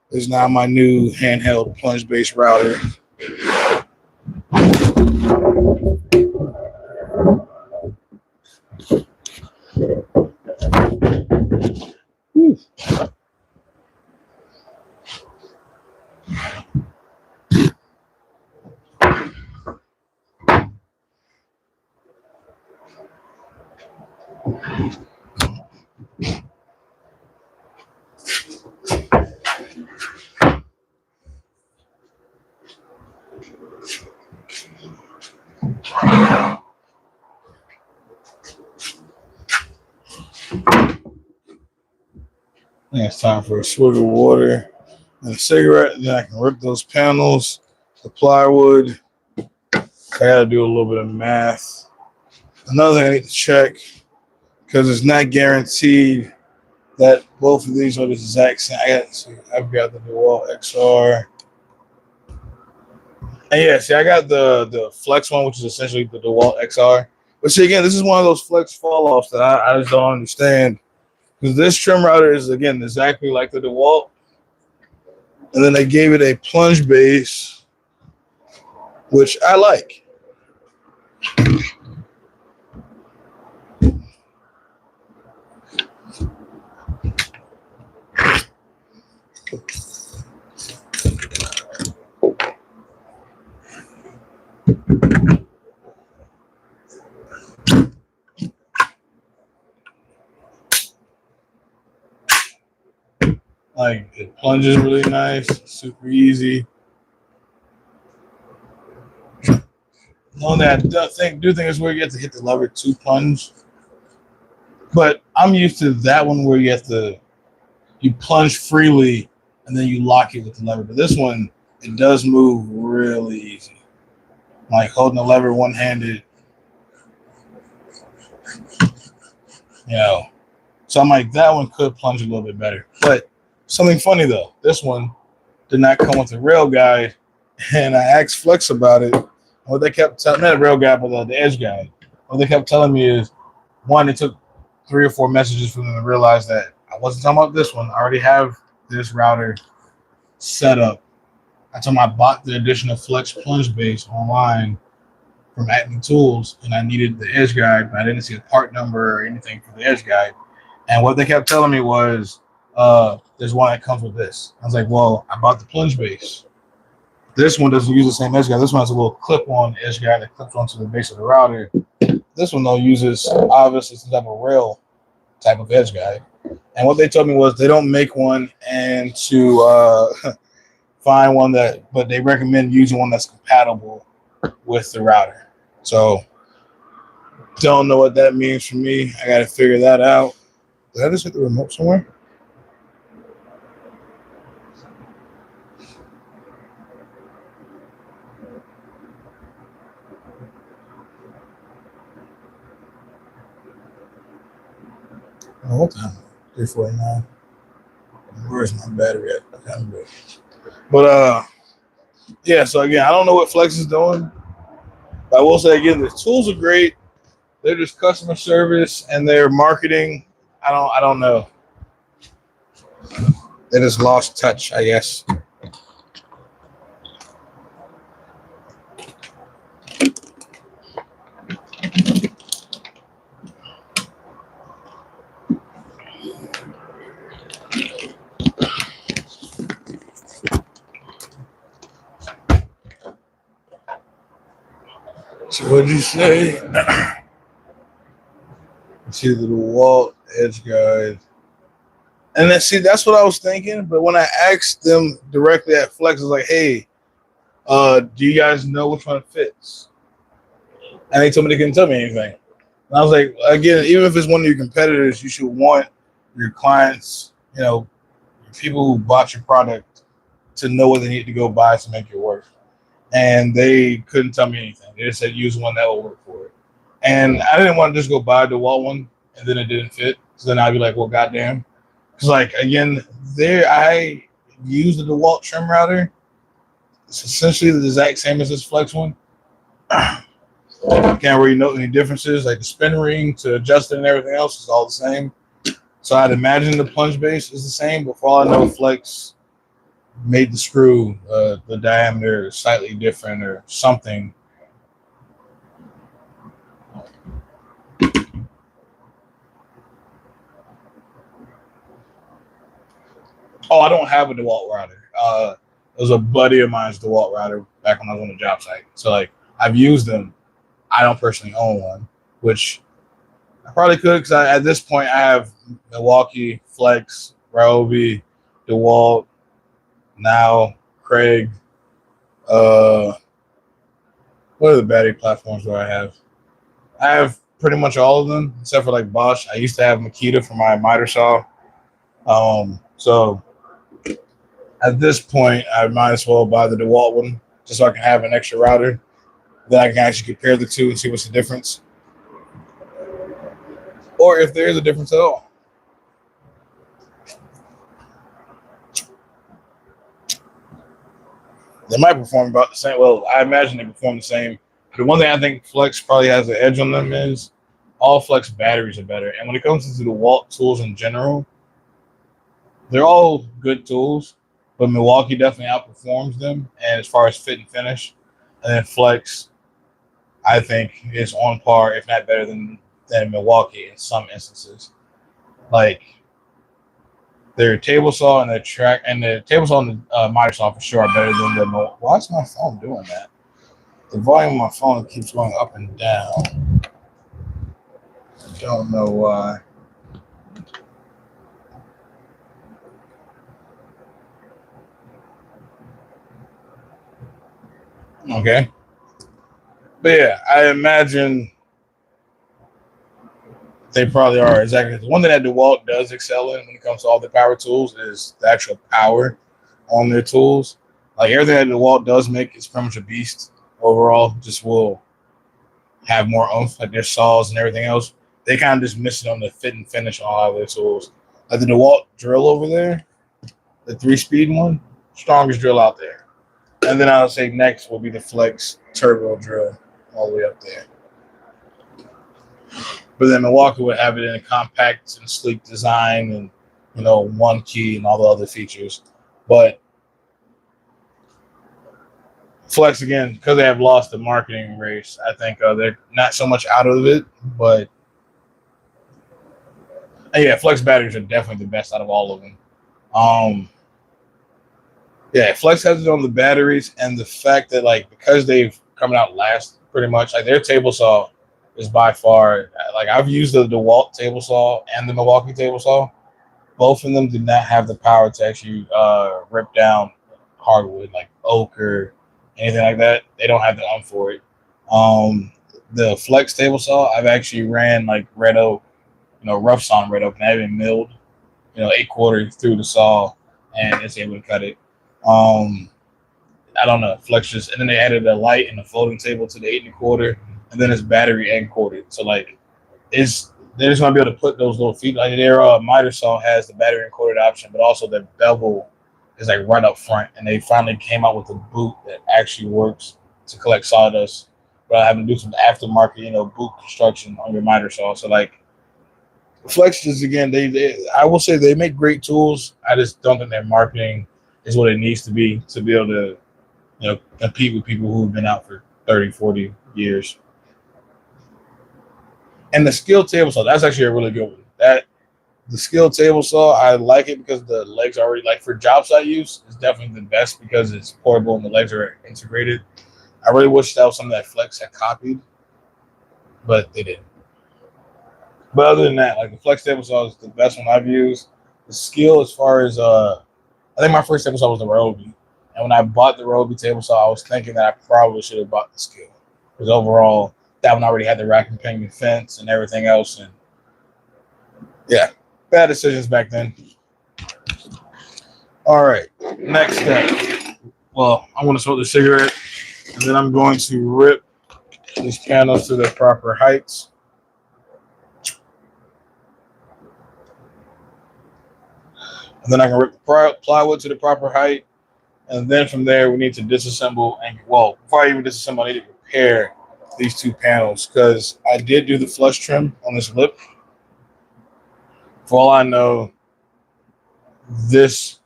is now my new handheld plunge-based router. Whew. I think it's time for a swig of water and a cigarette, and then I can rip those panels, the plywood. I gotta do a little bit of math. Another thing I need to check, because it's not guaranteed that both of these are the exact same. I've got the DeWalt XR. And yeah, see, I got the Flex one, which is essentially the DeWalt XR. But see, again, this is one of those flex fall offs that I just don't understand. Because this trim router is, again, exactly like the DeWalt. And then they gave it a plunge base, which I like. Like, it plunges really nice, super easy. The only thing I do think is where you have to hit the lever to plunge. But I'm used to that one where you plunge freely and then you lock it with the lever. But this one, it does move really easy. Like holding the lever one-handed. You know. So I'm like, that one could plunge a little bit better. But something funny though, this one did not come with a rail guide. And I asked Flex about it. What they kept telling me, not a rail guide, but the edge guide. What they kept telling me is, one, it took 3 or 4 messages for them to realize that I wasn't talking about this one. I already have this router set up. I told them I bought the additional Flex plunge base online from Acme Tools, and I needed the edge guide, but I didn't see a part number or anything for the edge guide. And what they kept telling me was, there's one that comes with this. I was like, well, I bought the plunge base. This one doesn't use the same edge guide. This one has a little clip-on edge guide that clips onto the base of the router. This one, though, uses, obviously, some type of rail type of edge guide. And what they told me was they don't make one and to find one but they recommend using one that's compatible with the router. So, don't know what that means for me. I got to figure that out. Did I just hit the remote somewhere? Oh, what time? 3:49. Where's my battery at? But yeah. So again, I don't know what Flex is doing. But I will say again, the tools are great. They're just customer service and their marketing. I don't know. They just lost touch, I guess. So what did you say? It's either the DeWalt edge guide. And that's what I was thinking. But when I asked them directly at Flex, I was like, hey, do you guys know which one fits? And they told me they couldn't tell me anything. And I was like, again, even if it's one of your competitors, you should want your clients, people who bought your product to know what they need to go buy to make it work. And they couldn't tell me anything. They just said use one that will work for it. And I didn't want to just go buy the DeWalt one and then it didn't fit. So then I'd be like, well, goddamn. Because, again, I use the DeWalt trim router. It's essentially the exact same as this Flex one. Can't really note any differences. Like the spin ring to adjust it and everything else is all the same. So I'd imagine the plunge base is the same, but for all I know, Flex made the screw, the diameter slightly different or something. Oh, I don't have a DeWalt router. It was a buddy of mine's DeWalt router back when I was on the job site. So I've used them. I don't personally own one, which I probably could because at this point I have Milwaukee, Flex, Ryobi, DeWalt, now Kreg. What are the battery platforms do I have? I have pretty much all of them except for Bosch. I used to have Makita for my miter saw. So at this point, I might as well buy the DeWalt one just so I can have an extra router that I can actually compare the two and see what's the difference. Or if there is a difference at all. They might perform about the same. Well, I imagine they perform the same The one thing I think Flex probably has an edge on them is all Flex batteries are better. And when it comes to the DeWalt tools in general, they're all good tools, but Milwaukee definitely outperforms them. And as far as fit and finish, and then Flex, I think, is on par, if not better than Milwaukee in some instances. Like their table saw and the table saw and the miter saw for sure are better than the. Why is my phone doing that? The volume of my phone keeps going up and down. Don't know why. Okay. But yeah, I imagine they probably are exactly. The one thing that DeWalt does excel in when it comes to all the power tools is the actual power on their tools. Like everything that DeWalt does make is pretty much a beast overall. Just will have more oomph, like their saws and everything else. They kind of just miss it on the fit and finish on all of their tools. Like the DeWalt drill over there, the 3-speed one, strongest drill out there. And then I would say next will be the Flex turbo drill all the way up there. But then Milwaukee would have it in a compact and sleek design and, one key and all the other features. But Flex, again, because they have lost the marketing race, I think they're not so much out of it. But, yeah, Flex batteries are definitely the best out of all of them. Yeah, Flex has it on the batteries, and the fact that, because they've come out last pretty much, their table saw is by far, I've used the DeWalt table saw and the Milwaukee table saw. Both of them did not have the power to actually rip down hardwood like oak or anything like that. They don't have the for it. The Flex table saw, I've actually ran red oak, rough sawn red oak, and I haven't milled, 8/4 through the saw, and it's able to cut it. I don't know, Flex just, and then they added a light and a folding table to the 8 1/4. And then it's battery and corded. So they're just gonna be able to put those little feet. Like their miter saw has the battery and corded option, but also the bevel is right up front. And they finally came out with a boot that actually works to collect sawdust without having to do some aftermarket, boot construction on your miter saw. So Flex is, again, I will say they make great tools. I just don't think their marketing is what it needs to be able to, compete with people who've been out for 30, 40 years. And the skilled table saw, that's actually a really good one. The skilled table saw, I like it because the legs are already, for job site use, it's definitely the best because it's portable and the legs are integrated. I really wish that was something that Flex had copied, but they didn't. But other than that, the Flex table saw is the best one I've used. The skill, as far as, I think my first table saw was the Ryobi. And when I bought the Ryobi table saw, I was thinking that I probably should have bought the skill. Because overall, that one already had the rack and pinion fence and everything else. And yeah, bad decisions back then. All right, next step. Well, I'm going to smoke the cigarette, and then I'm going to rip these panels to their proper heights. And then I can rip the plywood to the proper height. And then from there, we need to disassemble. And, before I even disassemble, I need to repair these two panels because I did do the flush trim on this lip. For all I know, this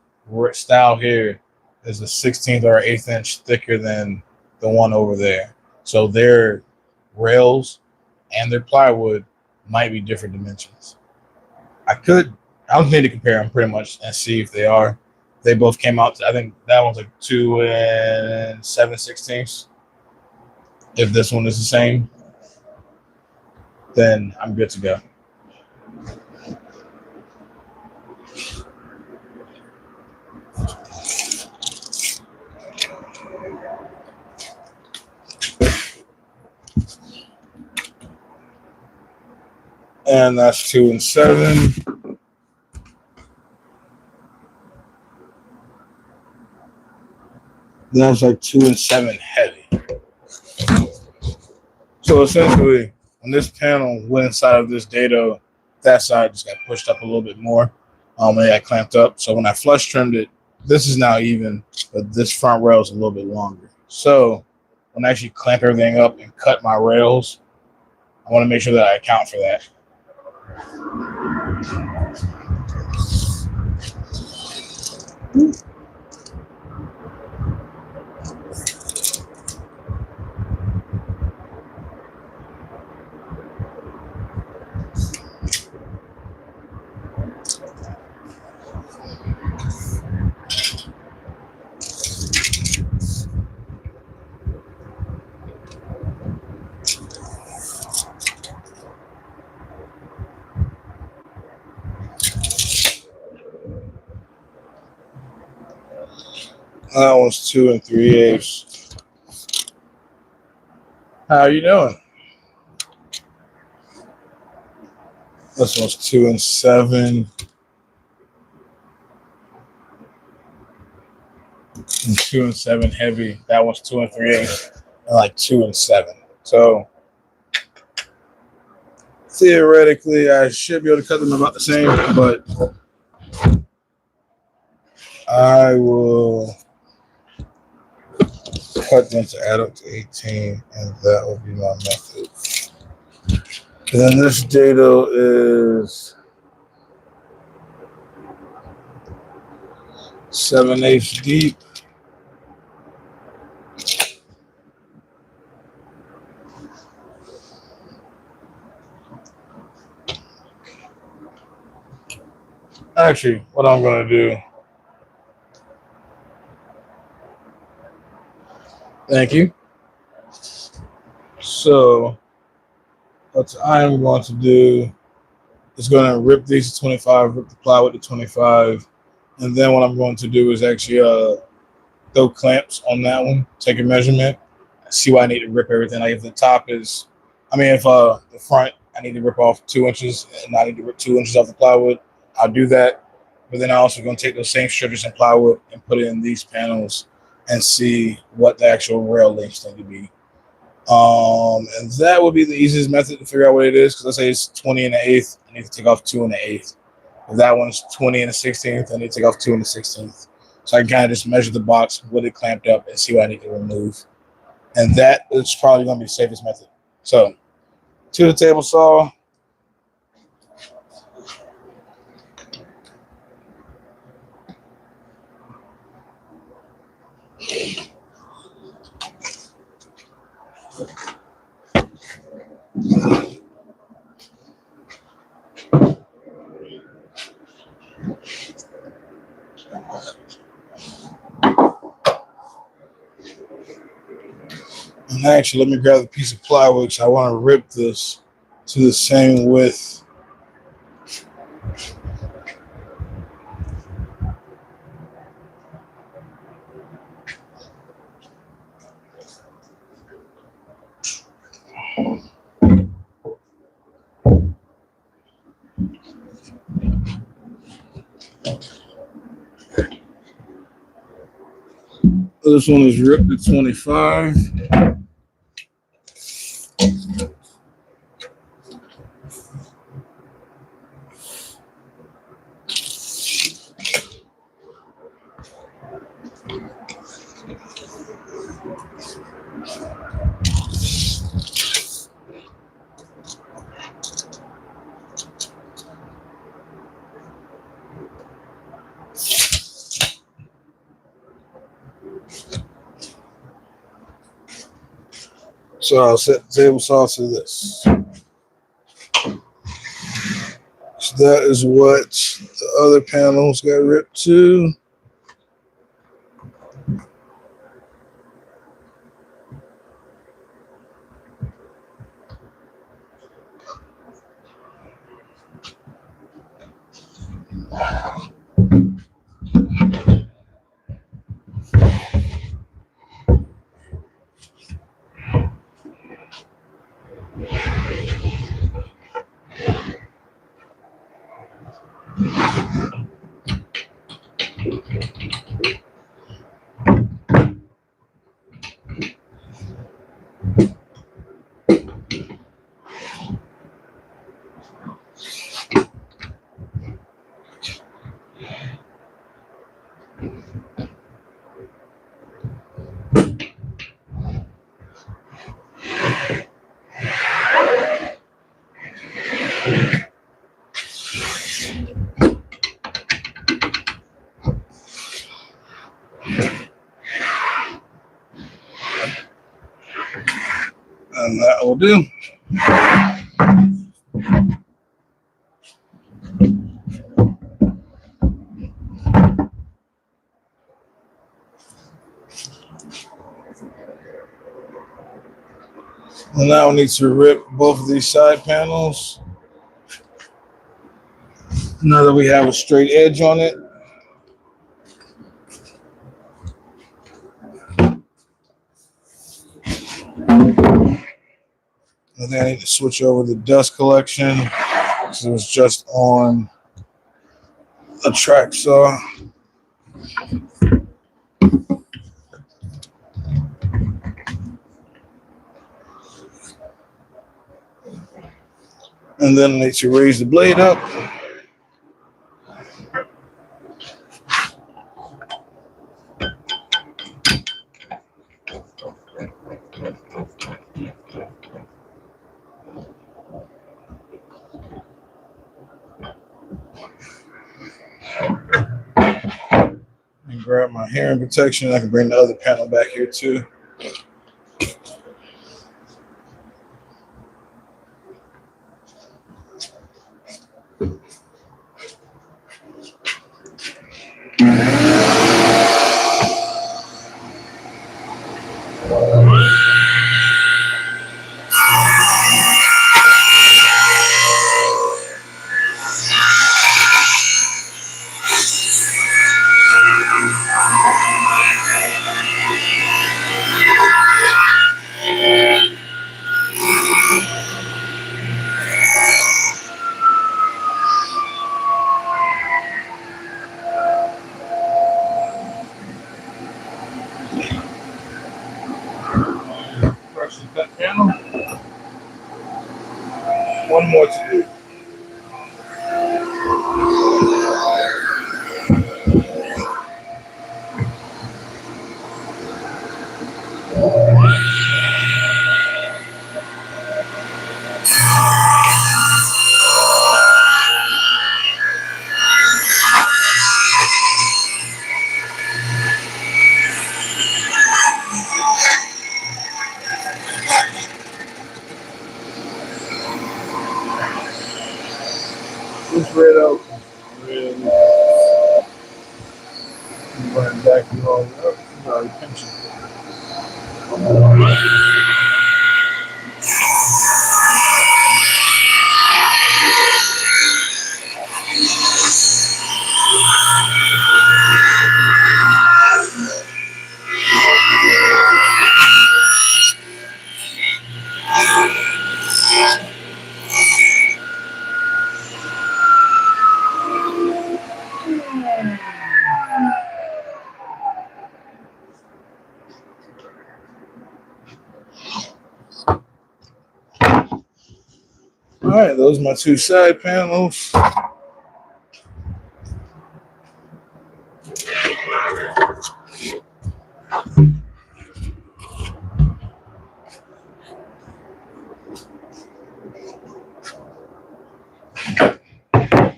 style here is a 16th or 1/8 inch thicker than the one over there. So their rails and their plywood might be different dimensions. I don't need to compare them pretty much and see if they are. They both came out I think that one's 2 7/16. If this one is the same, then I'm good to go. And that's 2 7. That's 2 7 heavy. So essentially, when this panel went inside of this dado, that side just got pushed up a little bit more. And it got clamped up. So when I flush trimmed it, this is now even, but this front rail is a little bit longer. So when I actually clamp everything up and cut my rails, I want to make sure that I account for that. That one's 2 3/8. How are you doing? This one's 2 7. And 2 7 heavy. That one's 2 3/8. And like 2 7. So theoretically, I should be able to cut them about the same, but I will cut them to add up to 18, and that will be my method. And then this dado is 7/8 deep. Actually, what I'm going to do. Thank you. So, what I'm going to do is going to rip these to 25, rip the plywood to 25, and then what I'm going to do is actually throw clamps on that one, take a measurement, see why I need to rip everything. Like if the top is, if the front, I need to rip off 2 inches, and I need to rip 2 inches off the plywood, I'll do that. But then I'm also going to take those same strippers and plywood and put it in these panels and see what the actual rail lengths need to be. And that would be the easiest method to figure out what it is. Because let's say it's 20 1/8, I need to take off 2 1/8. If that one's 20 1/16, I need to take off 2 1/16. So I can kind of just measure the box with it clamped up and see what I need to remove. And that is probably going to be the safest method. So to the table saw. And actually, let me grab a piece of plywood because I want to rip this to the same width. This one is ripped at 25. So I'll set the table saw to this. So that is what the other panels got ripped to. And that will do. And now we need to rip both of these side panels. Now that we have a straight edge on it. And then I need to switch over the dust collection because it was just on a track saw. And then I need to raise the blade up. And grab my hearing protection. I can bring the other panel back here too. Press that panel. One more to do. This red oak is really running back and all up. No, pinching. All right, those are my two side panels.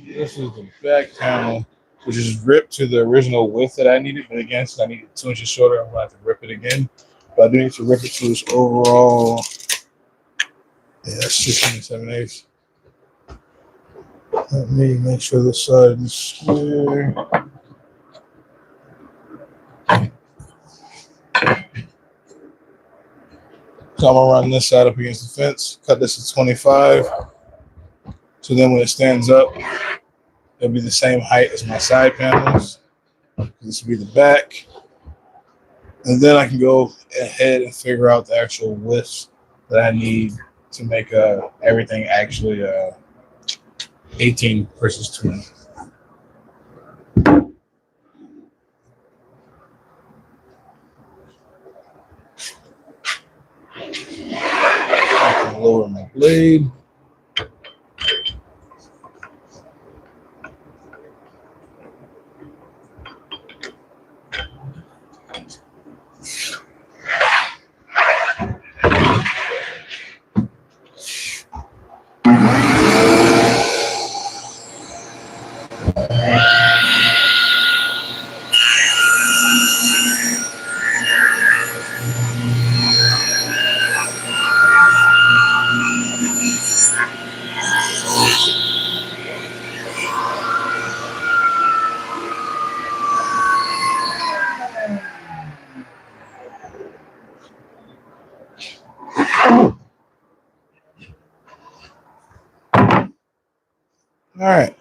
This is the back panel, which is ripped to the original width that I needed. But again, since I need it 2 inches shorter, I'm going to have to rip it again. But I do need to rip it to its overall. Yeah, 16 7/8. Let me make sure this side is square. So I'm gonna run this side up against the fence, cut this to 25. So then when it stands up, it'll be the same height as my side panels. This will be the back. And then I can go ahead and figure out the actual width that I need to make everything actually 18 versus 20. I can lower my blade. All right.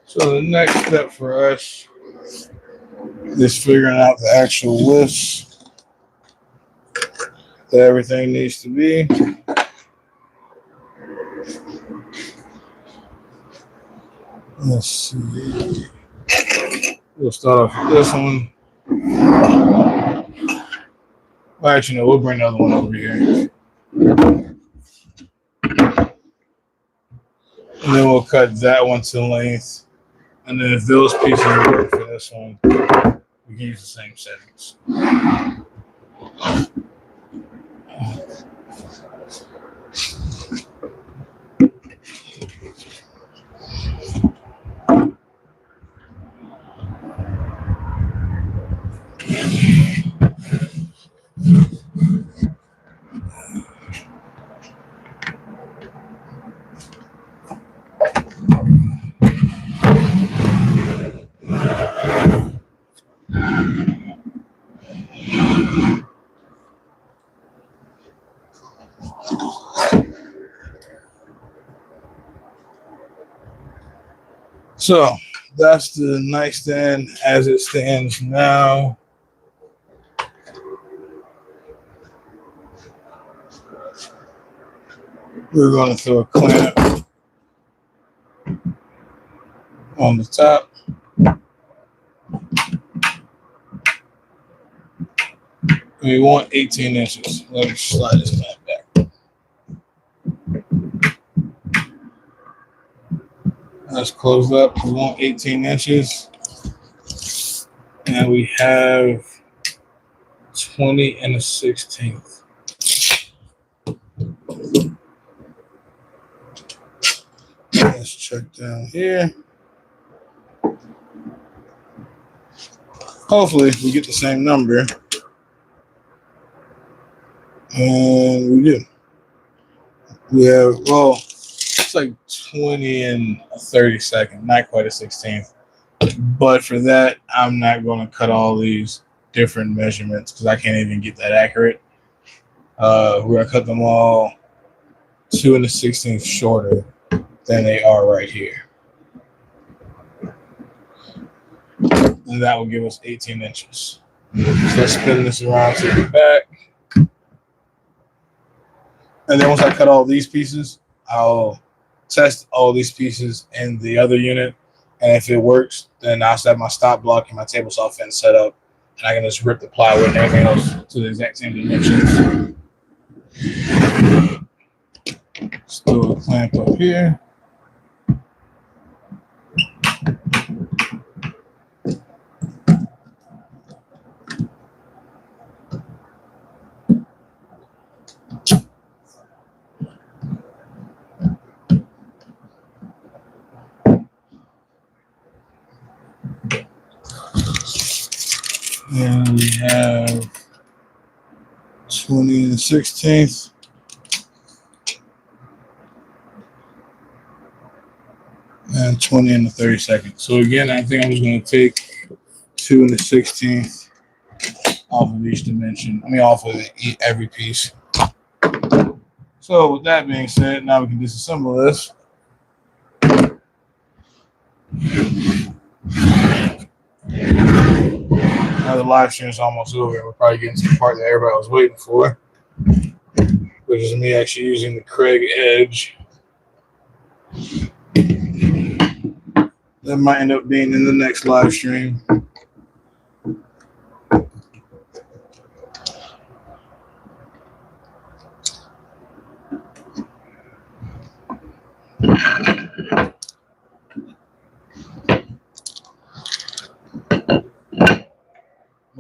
So the next step for us is figuring out the actual widths that everything needs to be. Let's see. We'll start off with this one. Well, actually, no, we'll bring another one over here. And then we'll cut that one to length. And then if those pieces work for this one, we can use the same settings. So that's the nightstand as it stands now. We're going to throw a clamp on the top. We want 18 inches. Let me slide this clamp back. Let's close up. We want 18 inches. And we have 20 and a 16th. Let's check down here. Hopefully we get the same number. And we do. We have, well, it's like 20 and a 32nd, not quite a 16th. But for that, I'm not going to cut all these different measurements because I can't even get that accurate. We're going to cut them all 2 and a 16th shorter than they are right here. And that will give us 18 inches. So let's spin this around to the back. And then once I cut all these pieces, I'll test all these pieces in the other unit. And if it works, then I'll have my stop block and my table saw fence set up. And I can just rip the plywood and everything else to the exact same dimensions. Let's throw a clamp up here. And we have 20 and 16th. And 20 and the 32nd. So again, I think I'm just going to take 2 and the 16th off of each dimension. I mean, off of every piece. So with that being said, now we can disassemble this. Now the live stream is almost over. We're probably getting to the part that everybody was waiting for, which is me actually using the Kreg edge. That might end up being in the next live stream.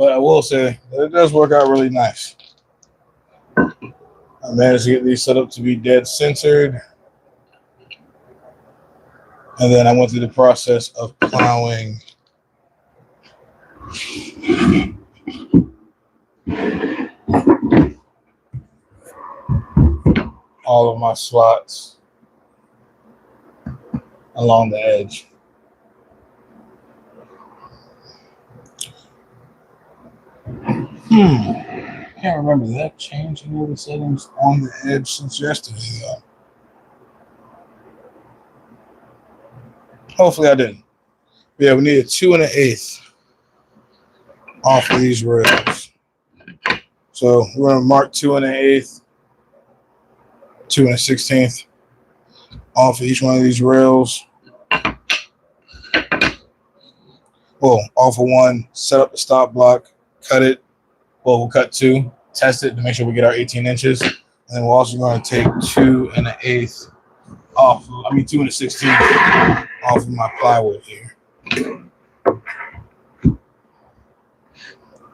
But I will say that it does work out really nice. I managed to get these set up to be dead centered. And then I went through the process of plowing all of my slots along the edge. Can't remember. Did that change any of the settings on the edge since yesterday, though? Hopefully I didn't. But yeah, we need a 2 1/8 off of these rails. So we're going to mark 2 1/8, 2 1/16 off of each one of these rails. Well, off of one, set up the stop block, cut it. Well, we'll cut 2, test it to make sure we get our 18 inches. And then we're also going to take 2 1/8 off, 2 1/16 off of my plywood here.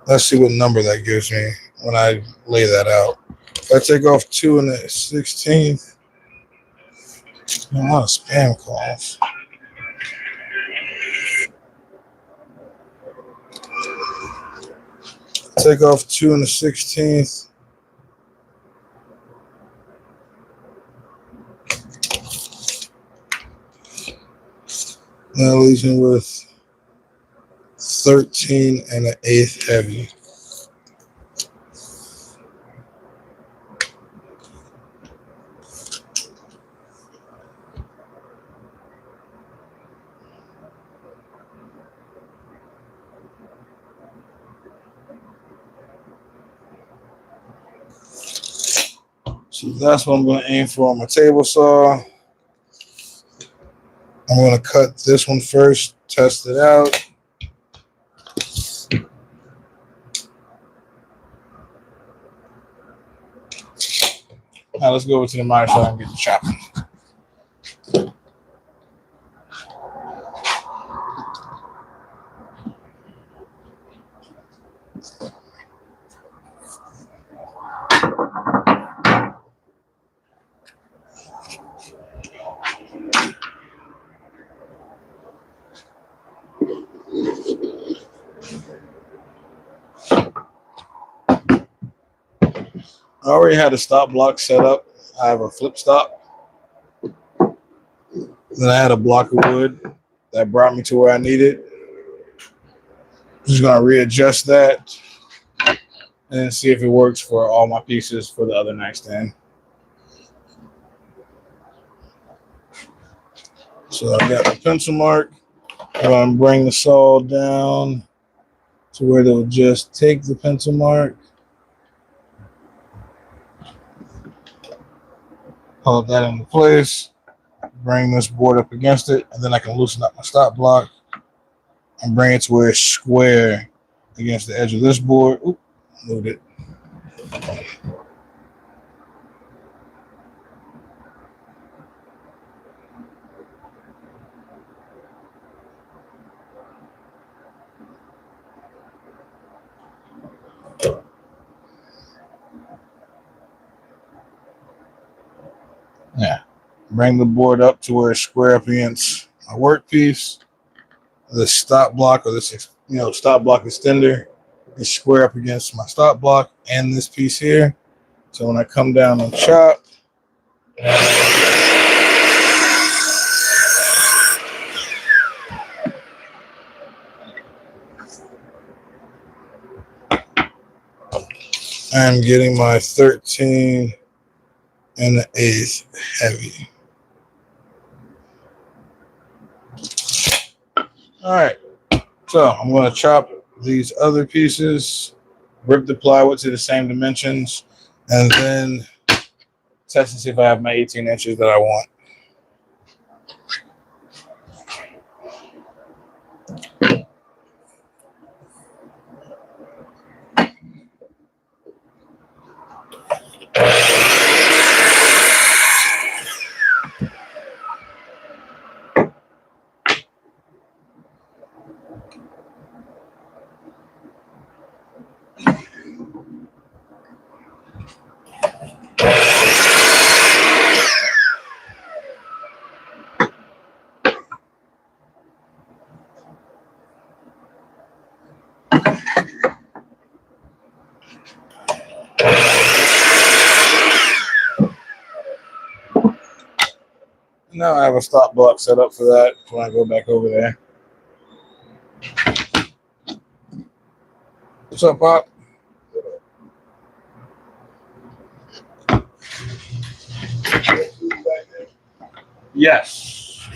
Let's see what number that gives me when I lay that out. If I take off 2 1/16, a lot of spam calls. Take off 2 1/16. That leaves me with 13 1/8 heavy. So that's what I'm going to aim for on my table saw. I'm going to cut this one first, test it out. Now let's go over to the miter saw and get the chopping. I already had a stop block set up. I have a flip stop. Then I had a block of wood that brought me to where I needed. Just going to readjust that and then see if it works for all my pieces for the other nightstand. So I got the pencil mark. I'm going to bring the saw down to where they'll just take the pencil mark. Hold that into place. Bring this board up against it, and then I can loosen up my stop block and bring it to where it's square against the edge of this board. Oop, moved it. Yeah. Bring the board up to where it's square up against my workpiece. The stop block or this, stop block extender is square up against my stop block and this piece here. So when I come down and chop, I'm getting my 13 1/8 heavy. All right, so I'm going to chop these other pieces, rip the plywood to the same dimensions, and then test and see if I have my 18 inches that I want. Now I have a stop block set up for that when I go back over there. What's up, Pop? Yes.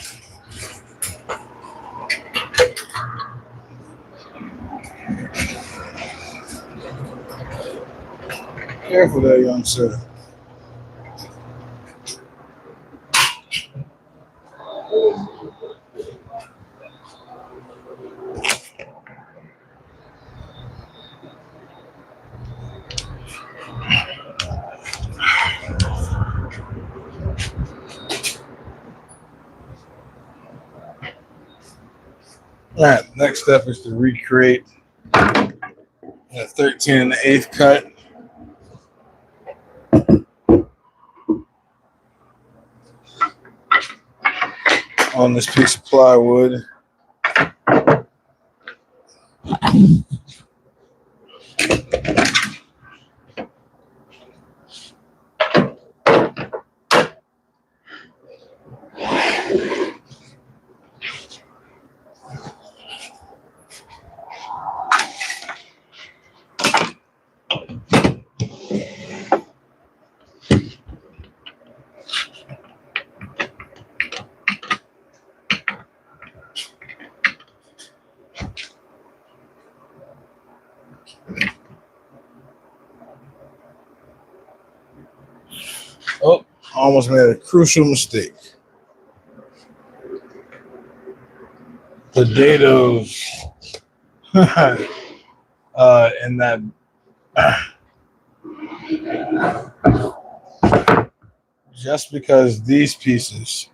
Careful there, young sir. All right, next step is to recreate a 13 1/8 cut on this piece of plywood. Oh, almost made a crucial mistake. The dados in that just because these pieces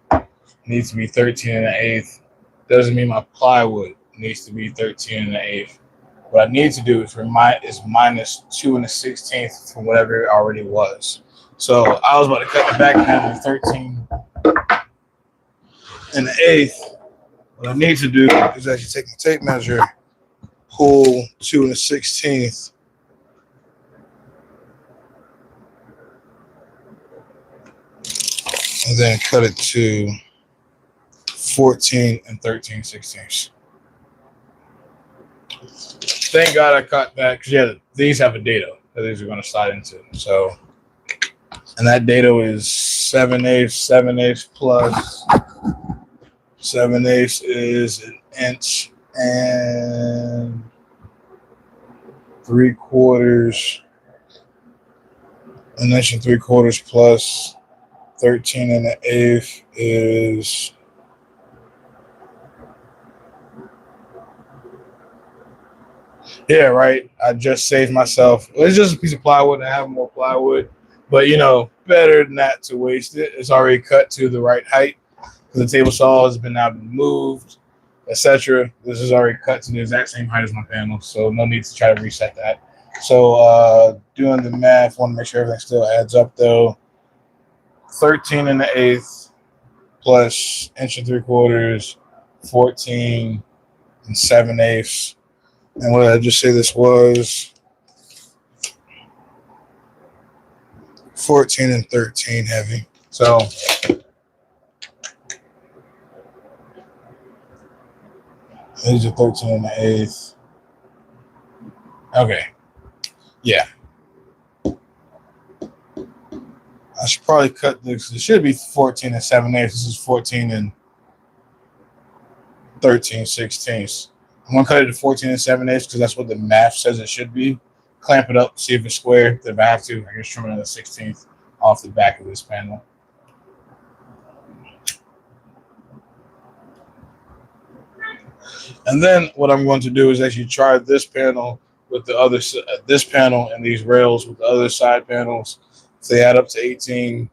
need to be 13 1/8 doesn't mean my plywood needs to be 13 1/8. What I need to do is minus 2 1/16 from whatever it already was. So I was about to cut the back panel to 13 1/8. What I need to do is actually take my tape measure, pull 2 1/16, and then cut it to 14 13/16. Thank God I cut that because yeah, these have a dado that these are going to slide into. So, and that dado is 7/8, 7/8 plus 7/8 is 1 3/4, 1 3/4 plus 13 1/8 is yeah, right. I just saved myself. Well, it's just a piece of plywood and I have more plywood, but you know, better than that to waste it. It's already cut to the right height because the table saw has been now moved, etc. This is already cut to the exact same height as my panel, so no need to try to reset that. So doing the math, want to make sure everything still adds up though. 13 1/8 plus 1 3/4, 14 7/8. And what did I just say this was? 14 and 13 heavy. So these are 13 1/8. Okay. Yeah. I should probably cut this. It should be 14 7/8. This is 14 and 13/16. I'm gonna cut it to 14 7/8 because that's what the math says it should be. Clamp it up, see if it's square. If I have to, I can trim another 16th off the back of this panel. And then what I'm going to do is actually try this panel with the other this panel and these rails with the other side panels. If they add up to 18,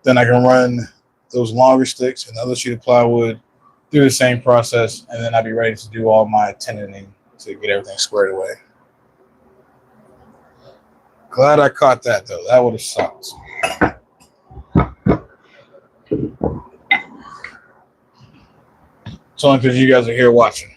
then I can run those longer sticks and the other sheet of plywood through the same process, and then I'll be ready to do all my tenoning to get everything squared away. Glad I caught that though. That would have sucked. It's only because you guys are here watching.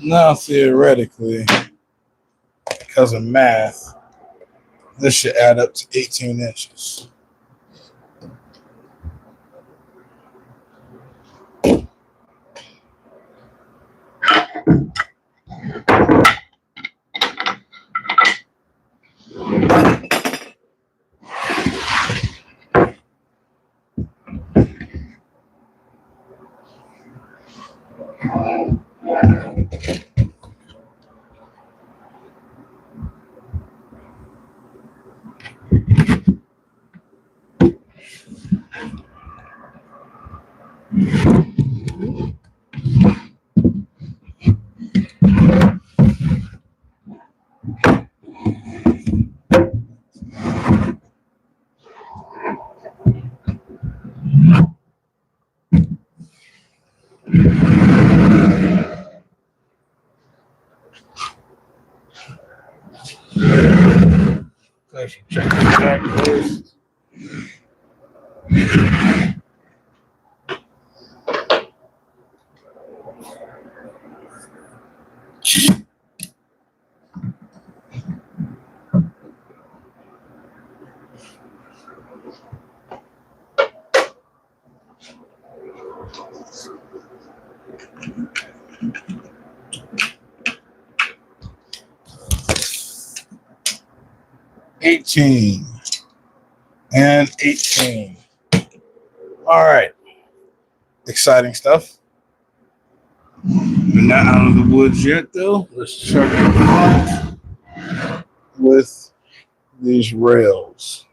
Now, theoretically, because of math, this should add up to 18 inches. Let's check the checklist. $18 and $18. All right. Exciting stuff. We're not out of the woods yet, though. Let's check it out with these rails.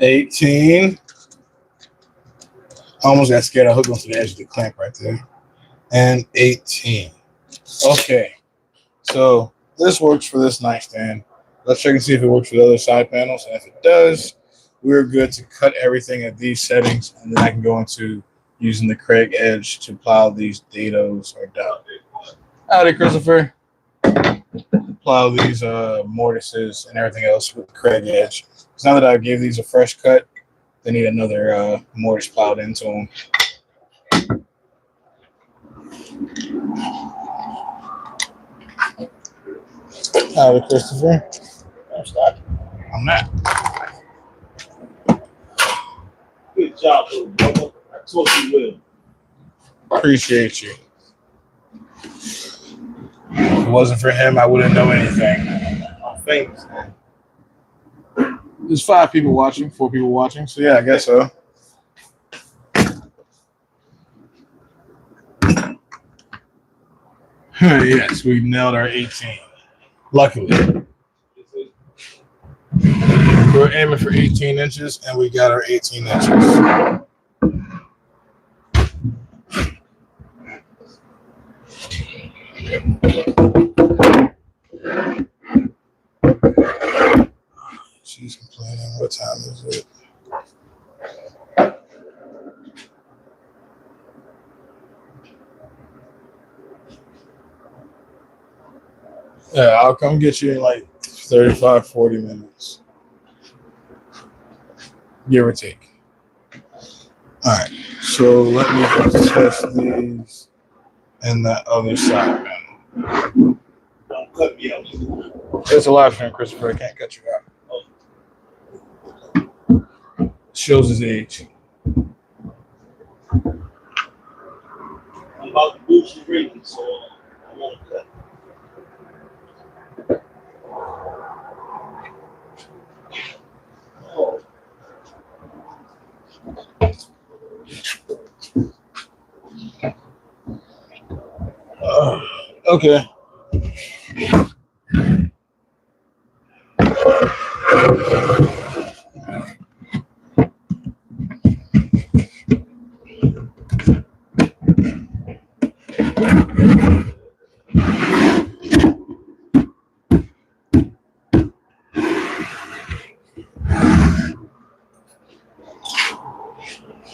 $18. I almost got scared. I hooked onto the edge of the clamp right there. And $18. Okay. So this works for this nightstand. Let's check and see if it works for the other side panels. And if it does, we're good to cut everything at these settings. And then I can go into using the Kreg edge to plow these dados or down. Howdy, Christopher. Plow these mortises and everything else with the Kreg edge. Because now that I gave these a fresh cut, they need another mortise plowed into them. Howdy, Christopher. I'm stuck. I'm not. Good job, brother. I told you will. Appreciate you. If it wasn't for him, I wouldn't know anything. I'm famous, man. There's 5 people watching, 4 people watching. So yeah, I guess so. Yes, we nailed our 18. Luckily. We're aiming for 18 inches, and we got our 18 inches. She's complaining. What time is it? Yeah, I'll come get you in like 35, 40 minutes. Give or take. All right. So let me just test these and that other side panel. Don't cut me out. It's a live stream, Christopher. I can't cut you out. Shows his age. I'm about to boost your ratings, so I won't cut. Oh. Okay.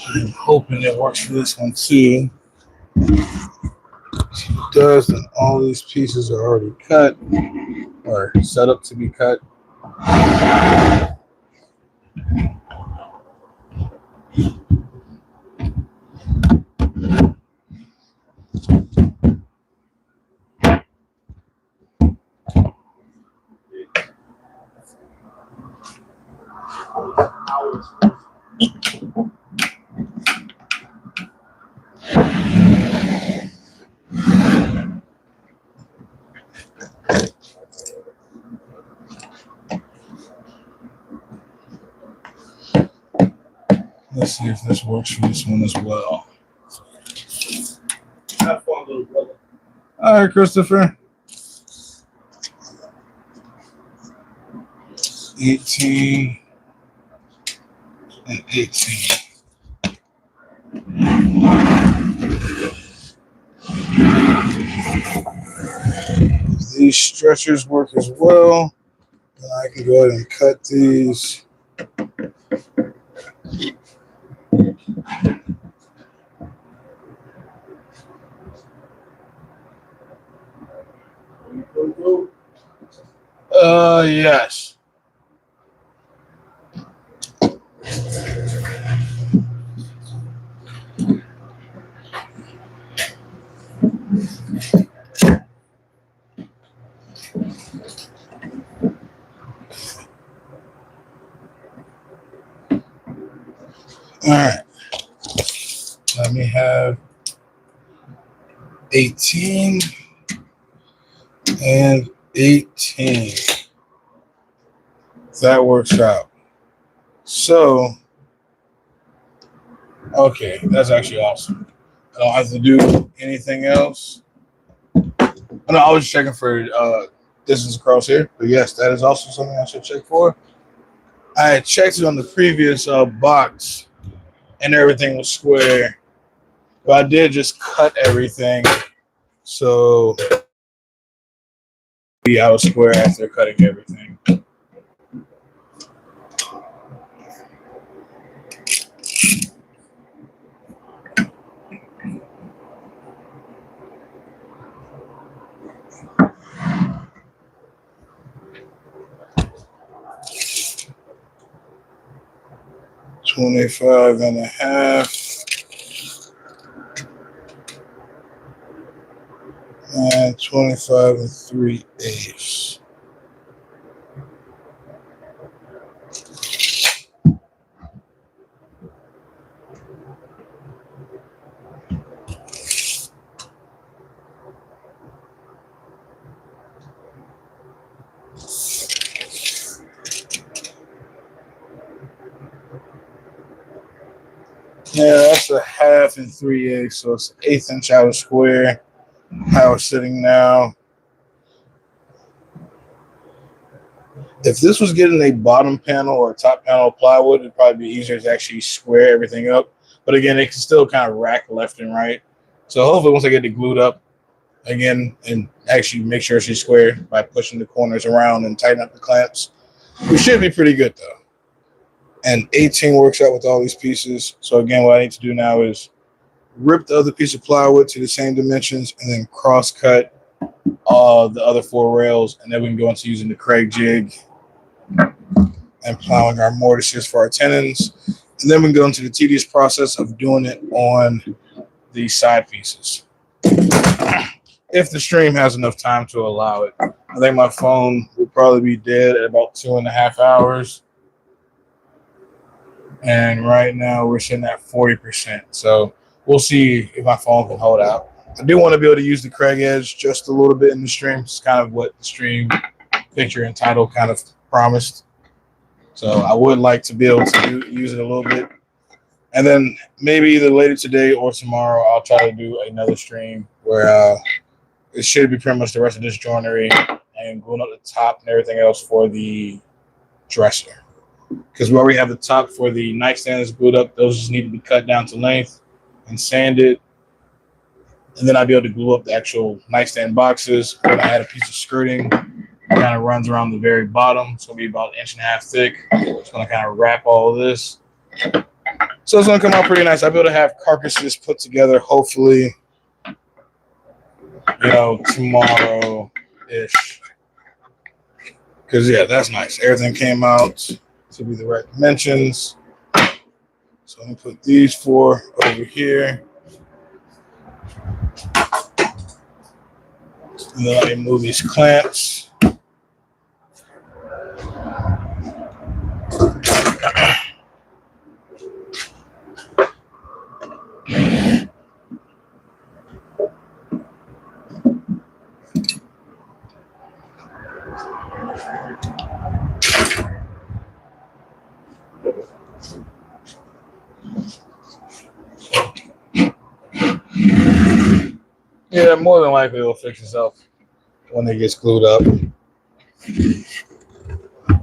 I'm hoping it works for this one too. If it does, then all these pieces are already cut or set up to be cut. Let's see if this works for this one as well. Have fun, little brother. All right, Christopher. 18 and 18. If these stretchers work as well, then I can go ahead and cut these. Yes. All right. Let me have 18 and 18. That works out. So, okay, that's actually awesome. I don't have to do anything else. No, I was checking for distance across here, but yes, that is also something I should check for. I had checked it on the previous box, and everything was square, but I did just cut everything, so I was square after cutting everything. $25 and a half. And 25 and 3/8. Yeah, that's a half and 3/8, so it's an 1/8 inch out of square. How it's sitting now. If this was getting a bottom panel or a top panel of plywood, it'd probably be easier to actually square everything up. But again, it can still kind of rack left and right. So hopefully once I get it glued up, again and actually make sure she's square by pushing the corners around and tighten up the clamps. We should be pretty good though. And 18 works out with all these pieces. So again, what I need to do now is rip the other piece of plywood to the same dimensions and then cross cut the other 4 rails, and then we can go into using the Kreg jig and plowing our mortises for our tenons. And then we can go into the tedious process of doing it on the side pieces. If the stream has enough time to allow it. I think my phone will probably be dead at about 2.5 hours. And right now we're sitting at 40%. So we'll see if my phone can hold out. I do want to be able to use the Kreg edge just a little bit in the stream. It's kind of what the stream picture and title kind of promised. So I would like to be able to use it a little bit. And then maybe either later today or tomorrow, I'll try to do another stream where it should be pretty much the rest of this joinery and gluing up the top and everything else for the dresser. Because we already have the top for the nightstands glued up. Those just need to be cut down to length and sanded. And then I'll be able to glue up the actual nightstand boxes. I'm going to add a piece of skirting. It kind of runs around the very bottom. It's going to be about 1.5 inches thick. It's going to kind of wrap all of this. So it's going to come out pretty nice. I'll be able to have carcasses put together, hopefully, tomorrow-ish. Because, yeah, that's nice. Everything came out to be the right dimensions. So let me put these 4 over here. And then let me move these clamps. Yeah, more than likely it'll fix itself when it gets glued up.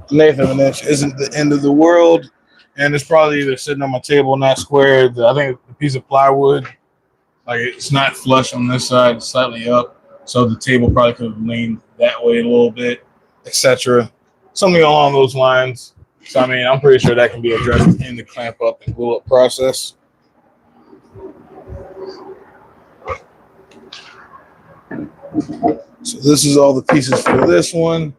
1/8 of an inch isn't the end of the world, and it's probably either sitting on my table not square. I think the piece of plywood, like it's not flush on this side, it's slightly up, so the table probably could have leaned that way a little bit, etc. Something along those lines. So I mean, I'm pretty sure that can be addressed in the clamp up and glue up process. So this is all the pieces for this one.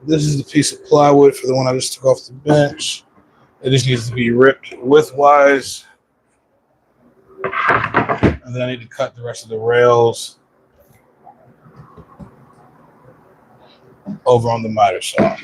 This is the piece of plywood for the one I just took off the bench. It just needs to be ripped widthwise. And then I need to cut the rest of the rails over on the miter saw.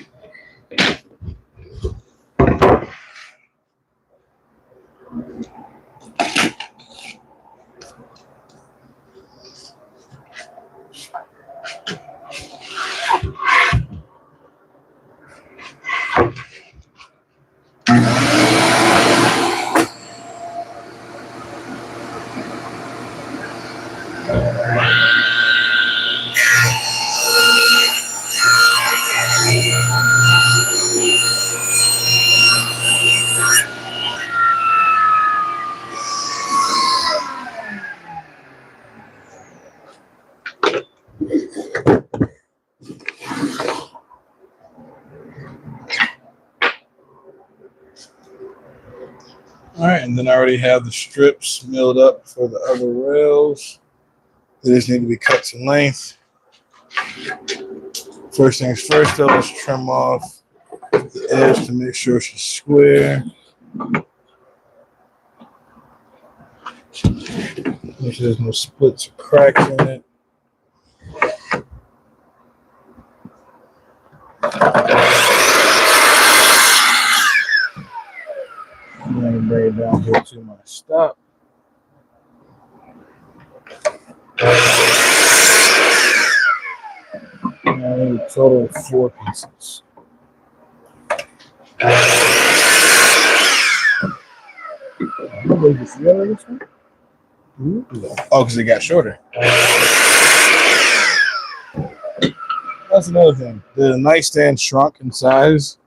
All right, and then I already have the strips milled up for the other rails. They just need to be cut to length. First things first, though, let's trim off the edge to make sure she's square. Make sure there's no splits or cracks in it. I'm going to bring it down here to my stop. And I need a total of 4 pieces. Oh, because it got shorter. That's another thing. The nightstand shrunk in size.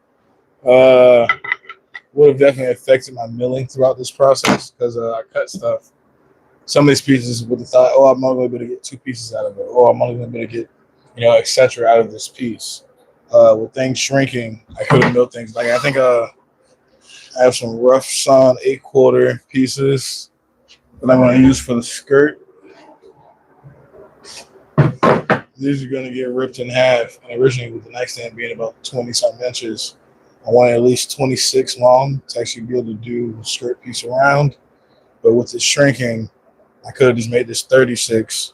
Would have definitely affected my milling throughout this process because I cut stuff some of these pieces with the thought, oh, I'm only going to be able to get 2 pieces out of it, or I'm only going to be able to get, etc. out of this piece. With things shrinking, I could have built things like I think I have some rough sawn 8/4 pieces that I'm going to use for the skirt. These are going to get ripped in half, and originally with the nightstand being about 20-something inches, I wanted at least 26 long to actually be able to do the skirt piece around. But with it shrinking, I could have just made this 36,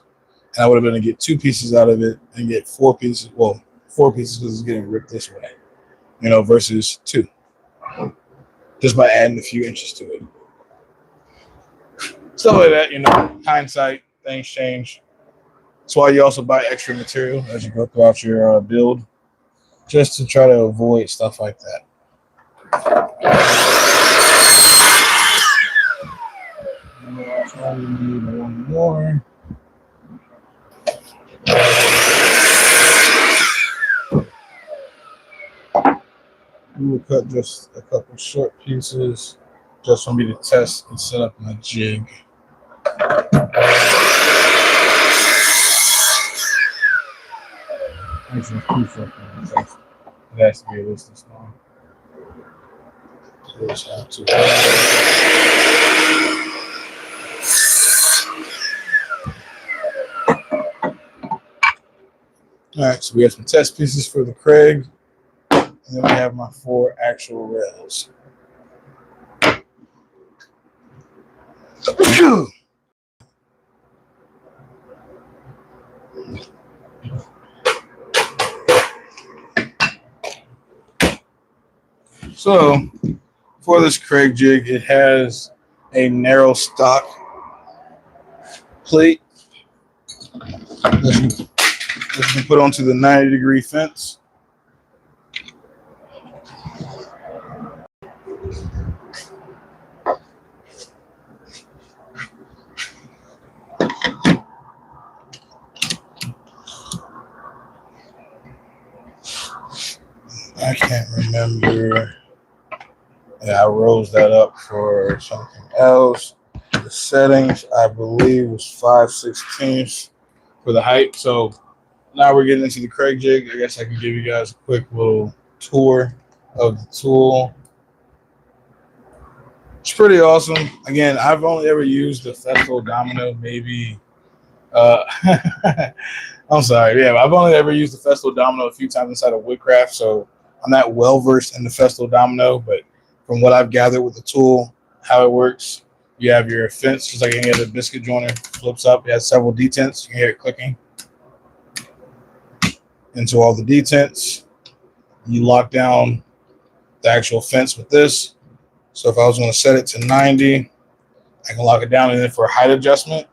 and I would have been able to get 2 pieces out of it and get 4 pieces. Well, 4 pieces because it's getting ripped this way, versus 2, just by adding a few inches to it. Stuff like that, hindsight, things change. That's why you also buy extra material as you go throughout your build, just to try to avoid stuff like that. I need one more. We will cut just a couple short pieces just for me to test and set up my jig. Actually, it has to be at least this long. So just have to. All right, so we have some test pieces for the Kreg, and then we have my 4 actual rails. So for this Kreg jig, it has a narrow stock plate that you can put onto the 90-degree fence. I can't remember. Yeah, I rose that up for something else. The settings, I believe, was 5/16 for the height. So now we're getting into the Kreg jig. I guess I can give you guys a quick little tour of the tool. It's pretty awesome. Again, I've only ever used the Festool Domino, maybe. I'm sorry. Yeah, I've only ever used the Festool Domino a few times inside of Woodcraft, so I'm not well versed in the Festool Domino. But from what I've gathered with the tool, how it works, you have your fence, just like any other biscuit joiner, flips up. It has several detents. You can hear it clicking into all the detents. You lock down the actual fence with this. So if I was going to set it to 90, I can lock it down. And then for height adjustment,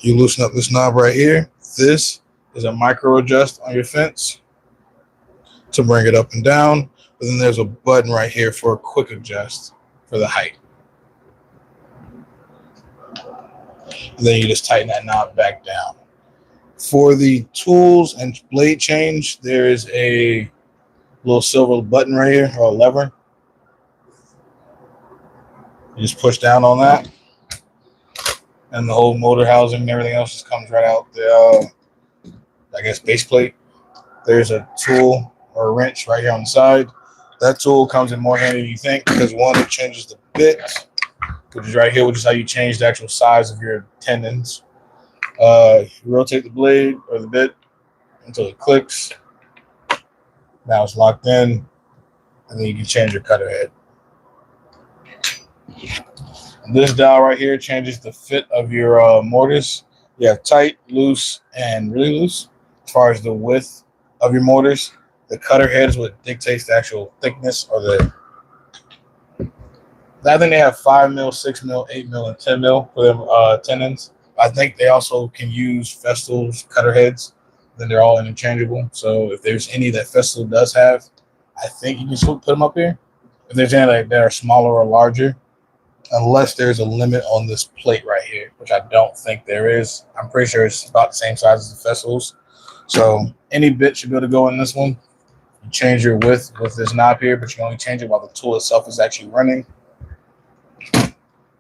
you loosen up this knob right here. This is a micro adjust on your fence to bring it up and down. But then there's a button right here for a quick adjust for the height. And then you just tighten that knob back down. For the tools and blade change, there is a little silver button right here, or a lever. You just push down on that, and the whole motor housing and everything else just comes right out the, I guess, base plate. There's a tool or a wrench right here on the side. That tool comes in more handy than you think because, one, it changes the bit, which is right here, which is how you change the actual size of your tendons. You rotate the blade or the bit until it clicks. Now it's locked in, and then you can change your cutter head. This dial right here changes the fit of your mortise. You have tight, loose, and really loose. As far as the width of your mortise, the cutter head is what dictates the actual thickness or the. I think they have 5 mil, 6 mil, 8 mil, and 10 mil for them tendons. I think they also can use Festool's cutter heads. Then they're all interchangeable. So if there's any that Festool does have, I think you can still put them up here. If there's any that are smaller or larger, unless there's a limit on this plate right here, which I don't think there is. I'm pretty sure it's about the same size as the Festool's. So any bit should be able to go in this one. You change your width with this knob here, but you can only change it while the tool itself is actually running.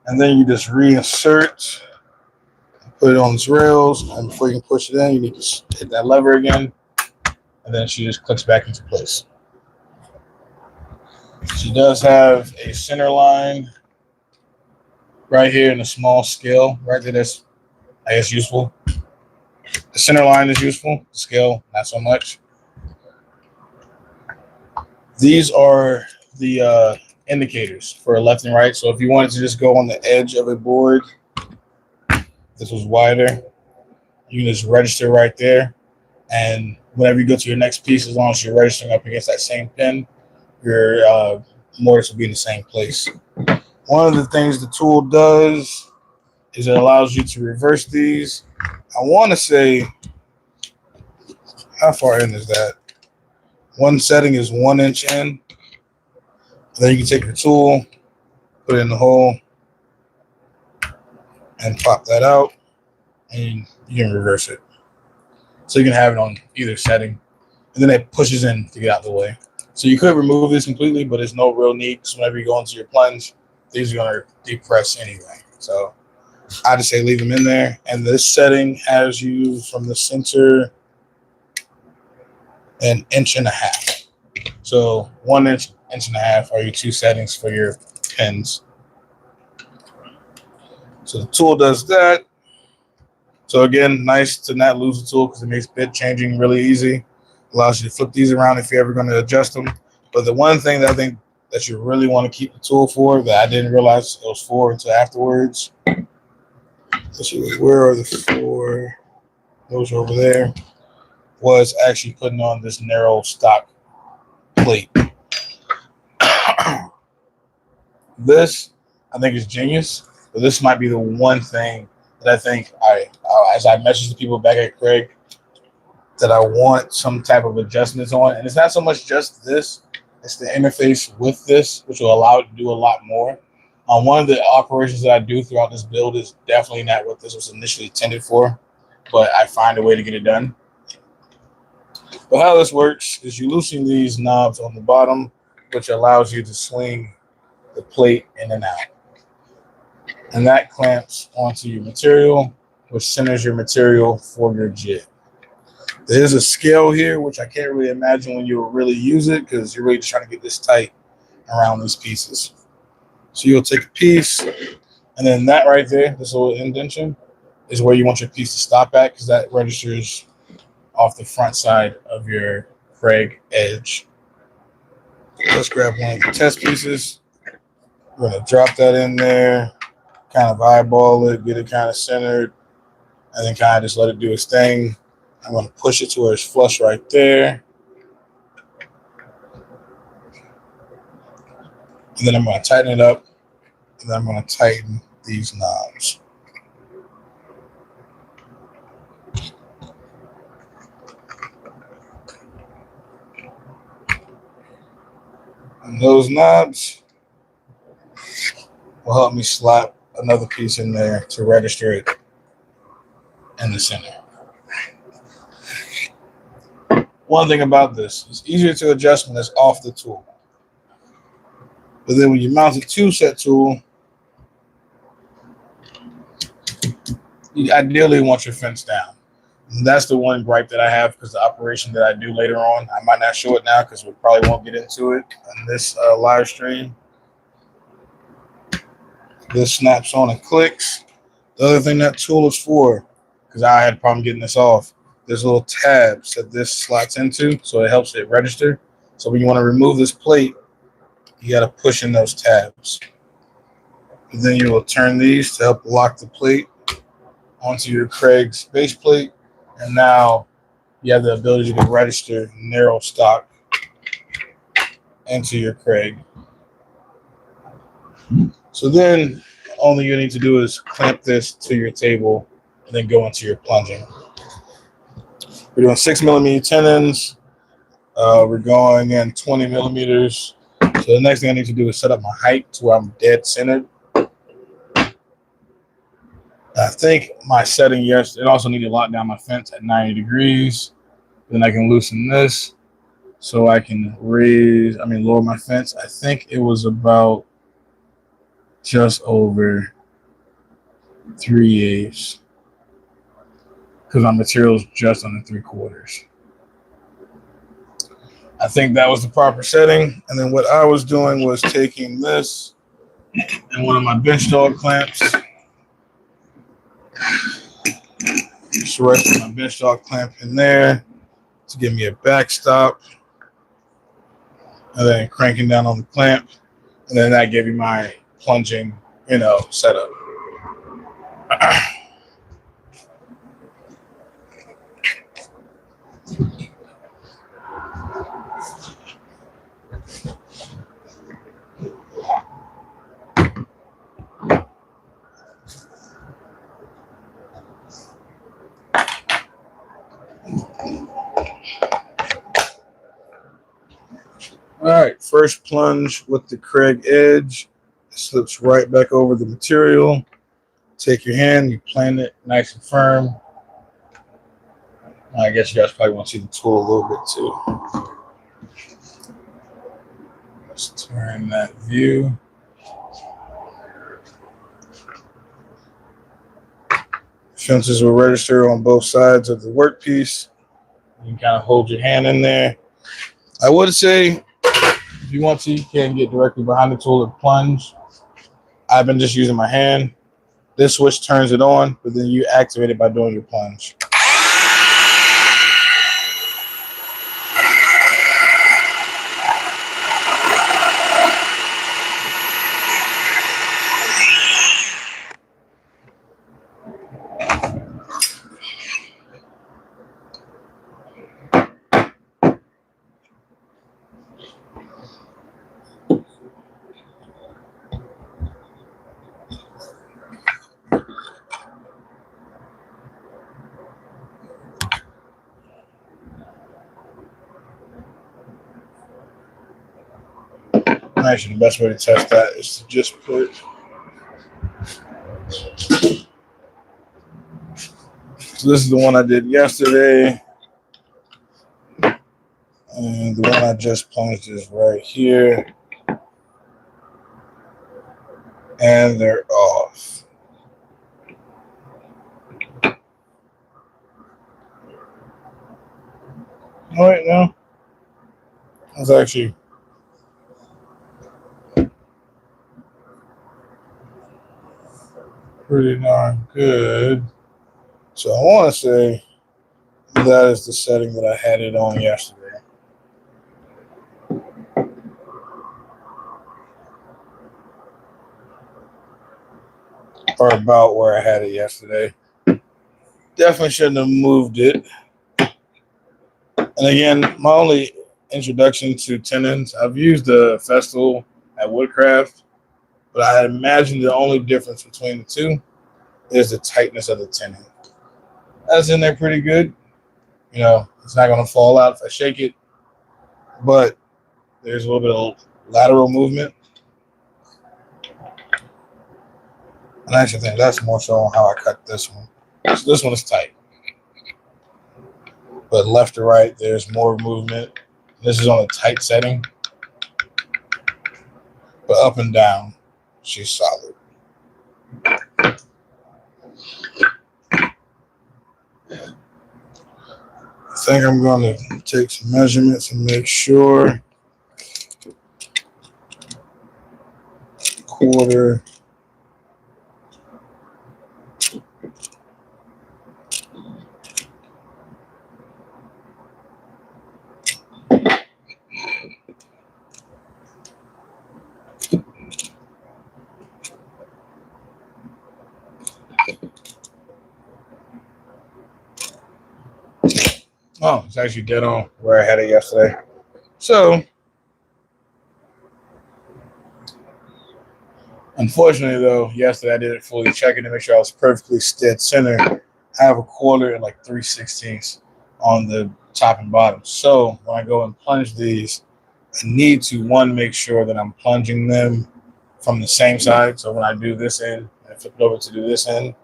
And then you just reinsert, put it on its rails, and before you can push it in, you need to hit that lever again, and then she just clicks back into place. She does have a center line right here in a small scale right there. That's, I guess, useful. The center line is useful. The scale, not so much. These are the indicators for left and right. So if you wanted to just go on the edge of a board, this was wider, you can just register right there. And whenever you go to your next piece, as long as you're registering up against that same pin, your mortise will be in the same place. One of the things the tool does is it allows you to reverse these. I want to say, how far in is that? One setting is 1 inch in. Then you can take your tool, put it in the hole, and pop that out, and you can reverse it. So you can have it on either setting, and then it pushes in to get out of the way. So you could remove this completely, but there's no real need, because whenever you go into your plunge, these are going to depress anyway. So I just say leave them in there. And this setting has you from the center 1.5 inches. So 1 inch, 1.5 inches are your two settings for your pins. So the tool does that. So again, nice to not lose the tool because it makes bit changing really easy. Allows you to flip these around if you're ever going to adjust them. But the one thing that I think that you really want to keep the tool for, that I didn't realize it was for until afterwards. Let's see, where are the four? Those are over there. Was actually putting on this narrow stock plate. This, I think, is genius. But this might be the one thing that I think as I message the people back at Kreg, that I want some type of adjustments on. And it's not so much just this, it's the interface with this, which will allow it to do a lot more. One of the operations that I do throughout this build is definitely not what this was initially intended for, but I find a way to get it done. But how this works is you loosen these knobs on the bottom, which allows you to swing the plate in and out. And that clamps onto your material, which centers your material for your jig. There's a scale here, which I can't really imagine when you will really use it because you're really just trying to get this tight around these pieces. So you'll take a piece, and then that right there, this little indentation, is where you want your piece to stop at because that registers off the front side of your Kreg edge. Let's grab one of the test pieces. We're going to drop that in there, kind of eyeball it, get it kind of centered, and then kind of just let it do its thing. I'm going to push it to where it's flush right there. And then I'm going to tighten it up, and then I'm going to tighten these knobs. And those knobs will help me slap another piece in there to register it in the center. One thing about this, it's easier to adjust when it's off the tool. But then when you mount a two-set tool, you ideally want your fence down. And that's the one gripe that I have because the operation that I do later on, I might not show it now because we probably won't get into it on this live stream. This snaps on and clicks. The other thing that tool is for, because I had a problem getting this off, there's little tabs that this slots into, so it helps it register. So when you want to remove this plate, you got to push in those tabs. And then you will turn these to help lock the plate onto your Kreg's base plate. And now you have the ability to register narrow stock into your Kreg. So then all you need to do is clamp this to your table and then go into your plunging. We're doing 6mm tenons. We're going in 20 millimeters. So the next thing I need to do is set up my height to where I'm dead centered. I think my setting, yes, it also needed to lock down my fence at 90 degrees. Then I can loosen this so I can lower my fence. I think it was about just over 3/8 because my material is just under 3/4. I think that was the proper setting. And then what I was doing was taking this and one of my bench dog clamps, just resting my bench dog clamp in there to give me a backstop, and then cranking down on the clamp, and then that gave me my plunging, setup. All right, first plunge with the Kreg edge. It slips right back over the material. Take your hand, you plant it nice and firm. I guess you guys probably want to see the tool a little bit too. Let's turn that view. Fences will register on both sides of the workpiece. You can kind of hold your hand in there. I would say, if you want to, you can get directly behind the tool and plunge. I've been just using my hand. This switch turns it on, but then you activate it by doing your plunge. Actually, the best way to test that is to just put so this is the one I did yesterday, and the one I just plunged is right here, and they're off. All right, now that's actually pretty darn good. So I want to say that is the setting that I had it on yesterday. Or about where I had it yesterday. Definitely shouldn't have moved it. And again, my only introduction to tenons, I've used the Festool at Woodcraft, but I imagine the only difference between the two is the tightness of the tenon. That's in there pretty good. It's not going to fall out if I shake it, but there's a little bit of lateral movement. And I actually think that's more so on how I cut this one. So this one is tight. But left to right, there's more movement. This is on a tight setting. But up and down, she's solid. I think I'm going to take some measurements and make sure 1/4. Oh, it's actually dead on where I had it yesterday. So, unfortunately, though, yesterday I didn't fully check it to make sure I was perfectly dead center. I have 1/4 and like 3/16 on the top and bottom. So when I go and plunge these, I need to, one, make sure that I'm plunging them from the same side. So when I do this end and I flip it over to do this end,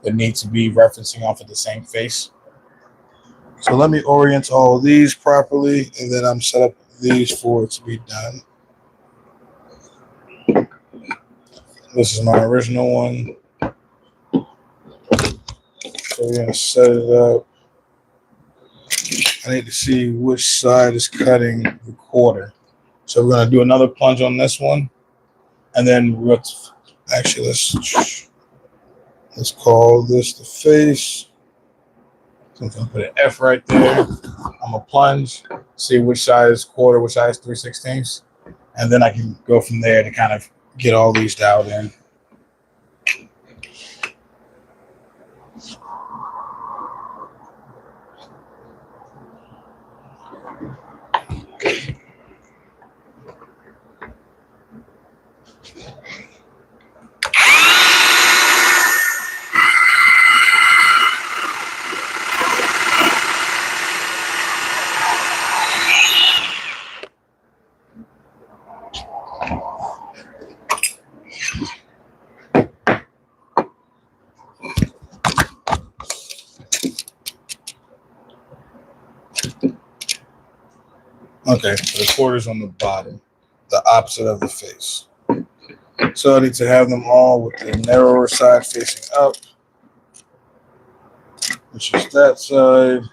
it needs to be referencing off of the same face. So let me orient all of these properly, and then I'm set up these for it to be done. This is my original one. So we're gonna set it up. I need to see which side is cutting the quarter. So we're gonna do another plunge on this one, and then let's call this the face. So I'm gonna put an F right there. I'm gonna plunge, see which side is quarter, which side is 3/16, and then I can go from there to kind of get all these dialed in. Okay, so the quarter's on the bottom, the opposite of the face. So I need to have them all with the narrower side facing up, which is that side.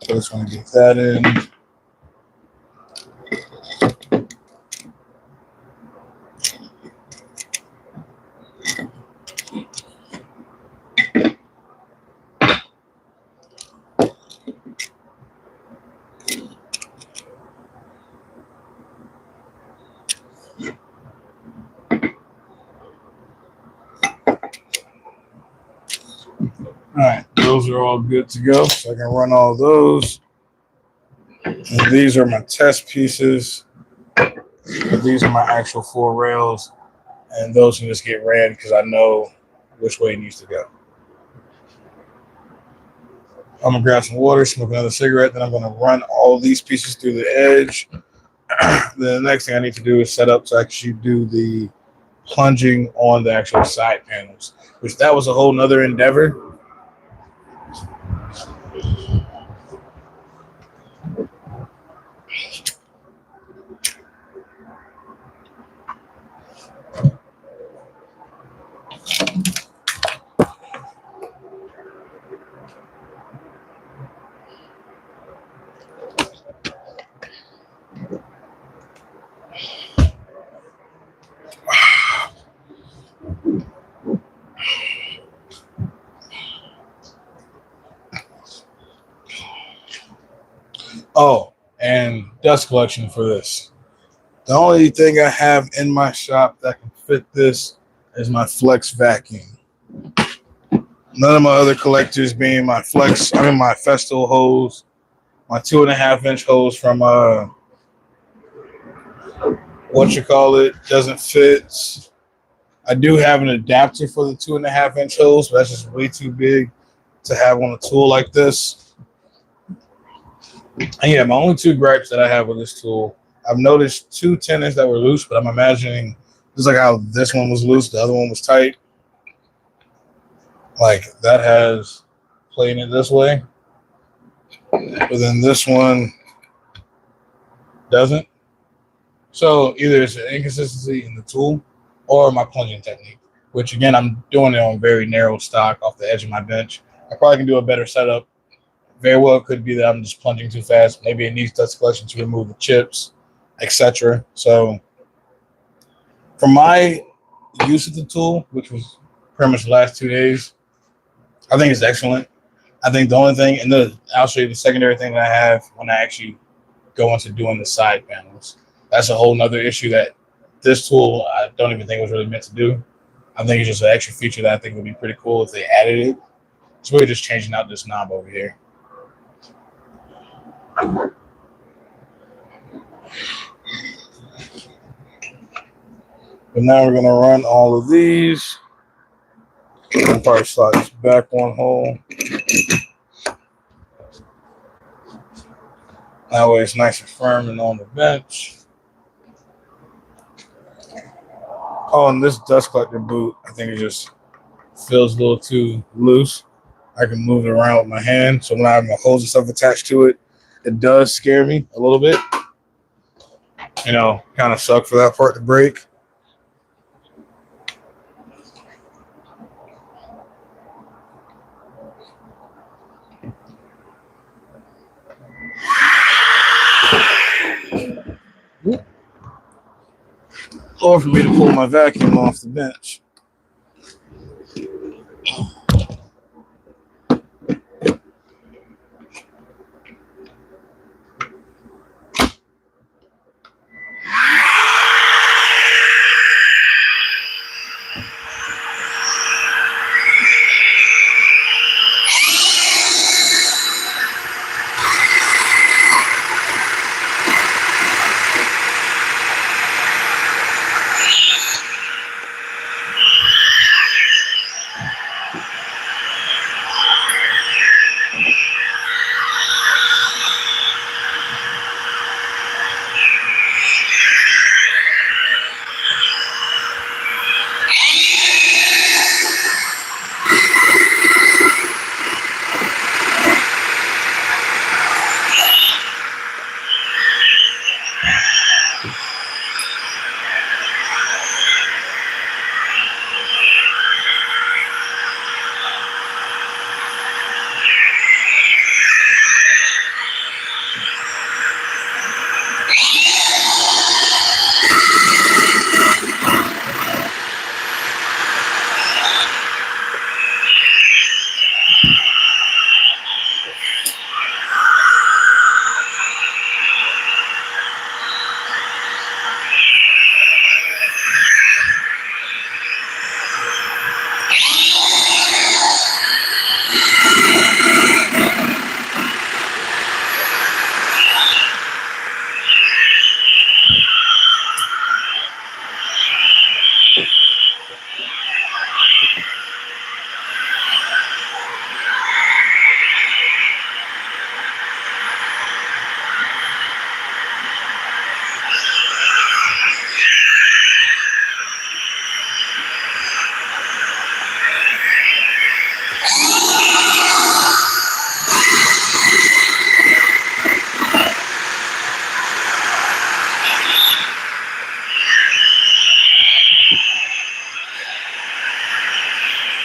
So I just want to get that in. All right, those are all good to go. So I can run all those. And these are my test pieces. These are my actual 4 rails. And those can just get ran because I know which way it needs to go. I'm going to grab some water, smoke another cigarette. Then I'm going to run all these pieces through the edge. The next thing I need to do is set up to actually do the plunging on the actual side panels, which that was a whole nother endeavor. Oh, and dust collection for this. The only thing I have in my shop that can fit this is my Flex vacuum. None of my other collectors being my my Festool hose, my 2.5-inch hose from doesn't fit. I do have an adapter for the 2.5-inch hose, but that's just way too big to have on a tool like this. And yeah, my only 2 gripes that I have with this tool, I've noticed 2 tenons that were loose, but I'm imagining just like how this one was loose, the other one was tight. Like that has played it this way, but then this one doesn't. So either it's an inconsistency in the tool or my plunging technique, which again, I'm doing it on very narrow stock off the edge of my bench. I probably can do a better setup. Very well could be that I'm just plunging too fast. Maybe it needs dust collection to remove the chips, etc. So for my use of the tool, which was pretty much the last 2 days, I think it's excellent. I think the only thing, and I'll show you the secondary thing that I have when I actually go into doing the side panels. That's a whole nother issue that this tool I don't even think was really meant to do. I think it's just an extra feature that I think would be pretty cool if they added it. It's really just changing out this knob over here. But now we're going to run all of these. I'll probably slide this back one hole. That way it's nice and firm and on the bench. Oh, and this dust collector boot, I think it just feels a little too loose. I can move it around with my hand. So when I have my hose and stuff attached to it, it does scare me a little bit. You know, kind of suck for that part to break. Or for me to pull my vacuum off the bench.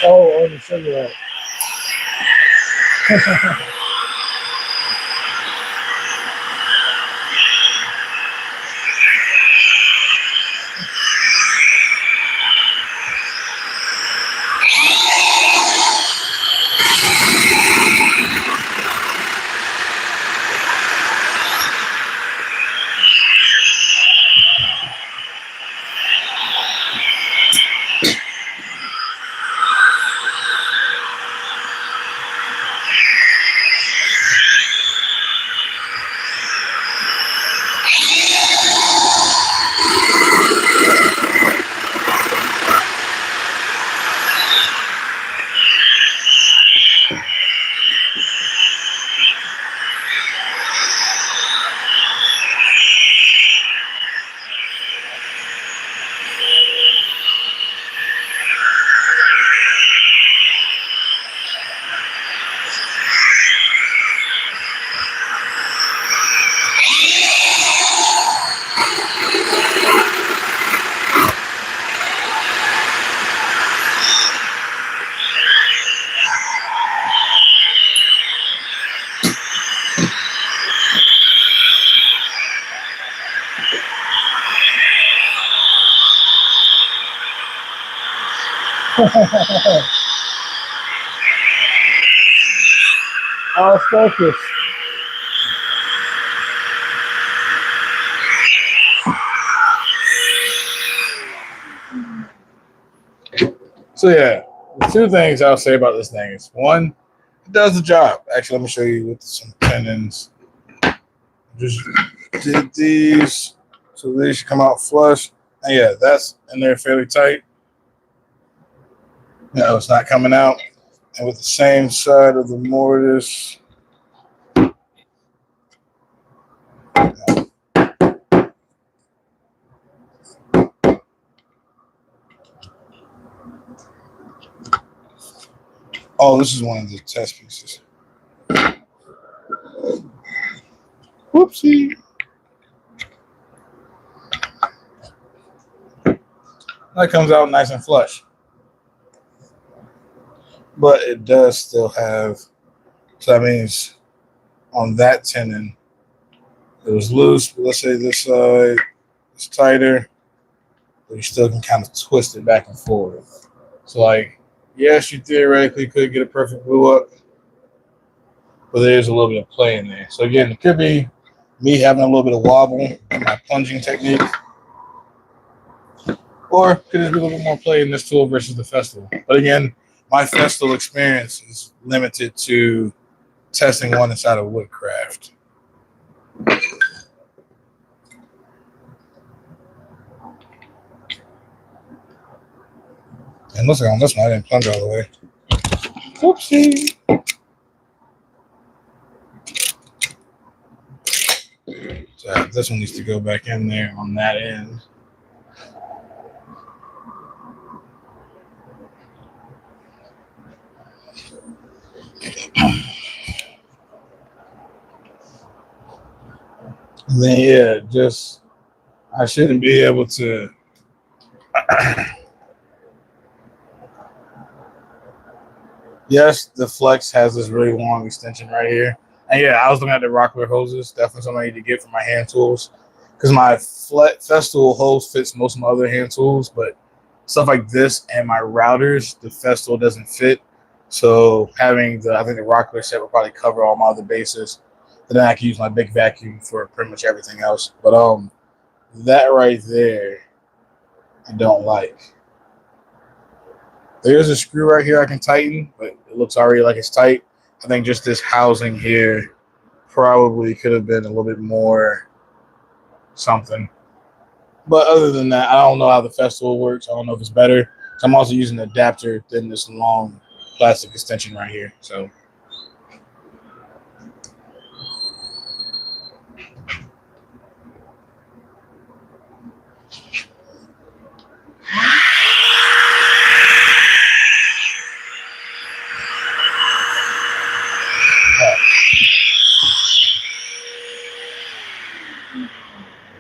Oh, the cigarette. I'll focus. So yeah, the two things I'll say about this thing is one, it does the job. Actually, let me show you with some tendons. Just did these, so they should come out flush. And yeah, that's in there fairly tight. No, it's not coming out. And with the same side of the mortise. Oh, this is one of the test pieces. Whoopsie. That comes out nice and flush. but it does still have. So that means on that tenon, it was loose. But let's say this side is tighter, but you still can kind of twist it back and forth. So, like, yes, you theoretically could get a perfect glue up, but there's a little bit of play in there. So, again, it could be me having a little bit of wobble in my plunging technique, or could just be a little bit more play in this tool versus the Festool. But again, my Festool experience is limited to testing one inside of Woodcraft. And looks like on this one, I didn't plunge all the way. Whoopsie. So this one needs to go back in there on that end. And then, yeah, just I shouldn't be able to. Yes, the Flex has this really long extension right here. And yeah, I was looking at the Rockler hoses. Definitely something I need to get for my hand tools. Because my Festool hose fits most of my other hand tools, but stuff like this and my routers, the Festool doesn't fit. So having I think the Rockler set will probably cover all my other bases. And then I can use my big vacuum for pretty much everything else. But that right there, I don't like. There's a screw right here I can tighten, but it looks already like it's tight. I think just this housing here probably could have been a little bit more something. But other than that, I don't know how the Festool works. I don't know if it's better. So I'm also using an adapter than this long plastic extension right here. So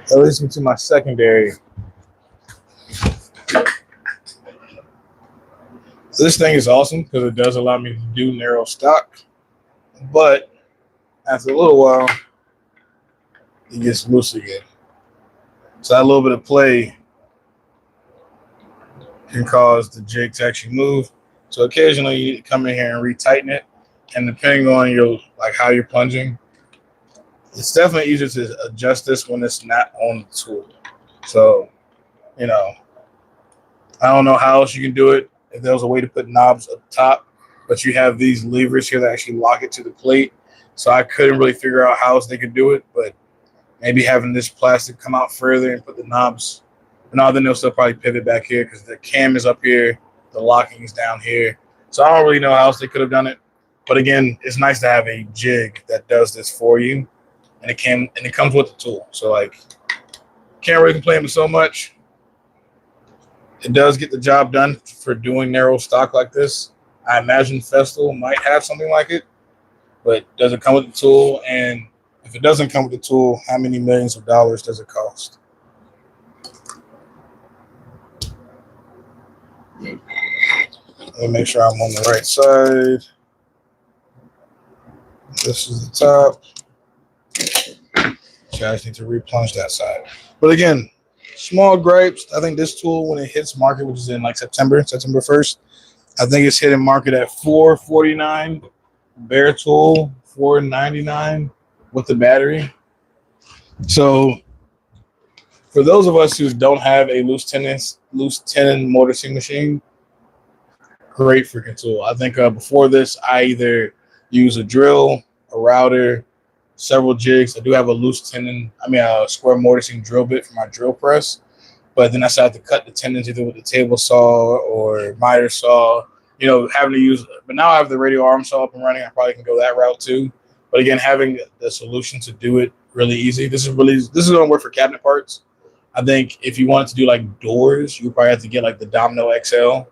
that leads me to my secondary. This thing is awesome because it does allow me to do narrow stock, but after a little while, it gets loose again. So that little bit of play can cause the jig to actually move. So occasionally you come in here and retighten it, and depending on your how you're plunging, it's definitely easier to adjust this when it's not on the tool. So, I don't know how else you can do it. If there was a way to put knobs up top, but you have these levers here that actually lock it to the plate. So I couldn't really figure out how else they could do it, but maybe having this plastic come out further and put the knobs. No, then they'll still probably pivot back here because the cam is up here, the locking is down here. So I don't really know how else they could have done it. But again, it's nice to have a jig that does this for you, and it comes with the tool. So can't really complain with so much. It does get the job done for doing narrow stock like this. I imagine Festool might have something like it, but does it come with the tool? And if it doesn't come with the tool, how many millions of dollars does it cost? Let me make sure I'm on the right side. This is the top. So I just need to replunge that side. But again, small gripes. I think this tool, when it hits market, which is in September 1st, I think it's hitting market at $449. Bare tool, $499 with the battery. So for those of us who don't have a loose tenon mortising machine, great freaking tool. I think before this, I either use a drill, a router, several jigs. I do have a square mortising drill bit for my drill press, but then I still have to cut the tendons either with a table saw or miter saw, having to use, but now I have the radial arm saw up and running. I probably can go that route too. But again, having the solution to do it really easy. This is going to work for cabinet parts. I think if you wanted to do doors, you probably have to get the Domino XL,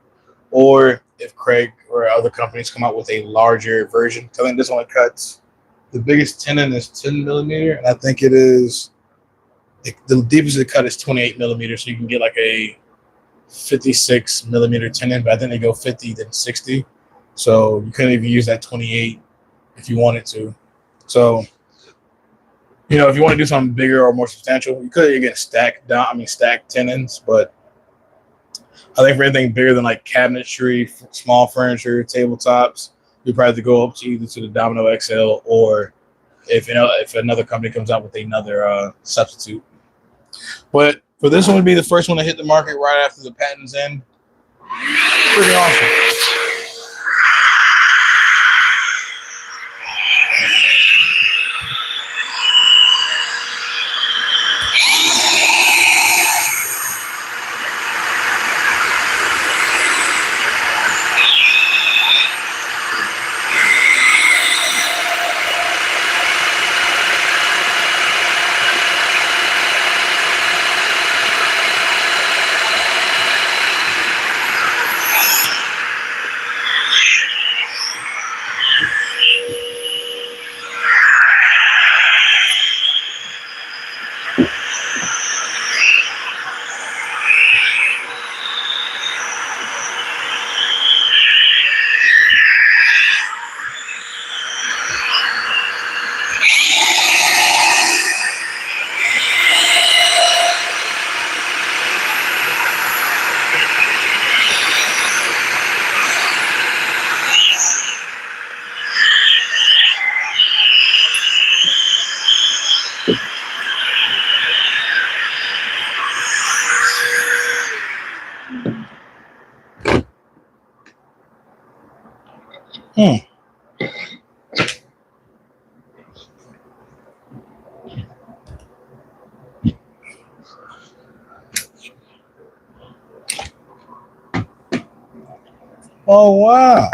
or if Kreg or other companies come out with a larger version. I think this only cuts, the biggest tenon is 10 millimeter, and I think it is, the deepest it cut is 28 millimeters, so you can get a 56 millimeter tenon, but I think they go 50 then 60. So you couldn't even use that 28 if you wanted to. So, if you want to do something bigger or more substantial, you could again stack tenons, but I think for anything bigger than like cabinetry, small furniture, tabletops, you probably have to go up to either to the Domino XL or if another company comes out with another substitute. But for this one to be the first one to hit the market right after the patent's end, pretty awesome. Oh, wow.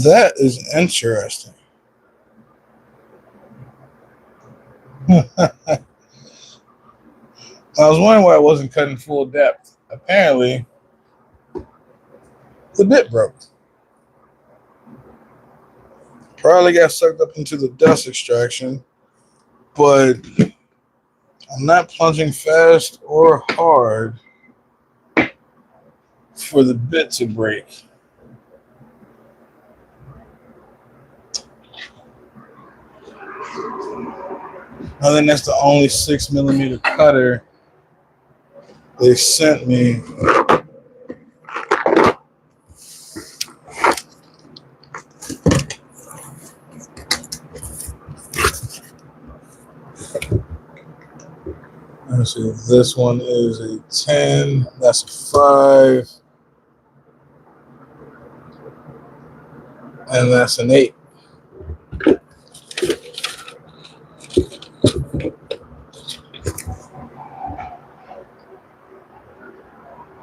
That is interesting. I was wondering why it wasn't cutting full depth. Apparently, the bit broke. Probably got sucked up into the dust extraction, but I'm not plunging fast or hard for the bit to break. I think that's the only 6mm cutter they sent me. Let's see, this one is a 10, that's a 5, and that's an 8.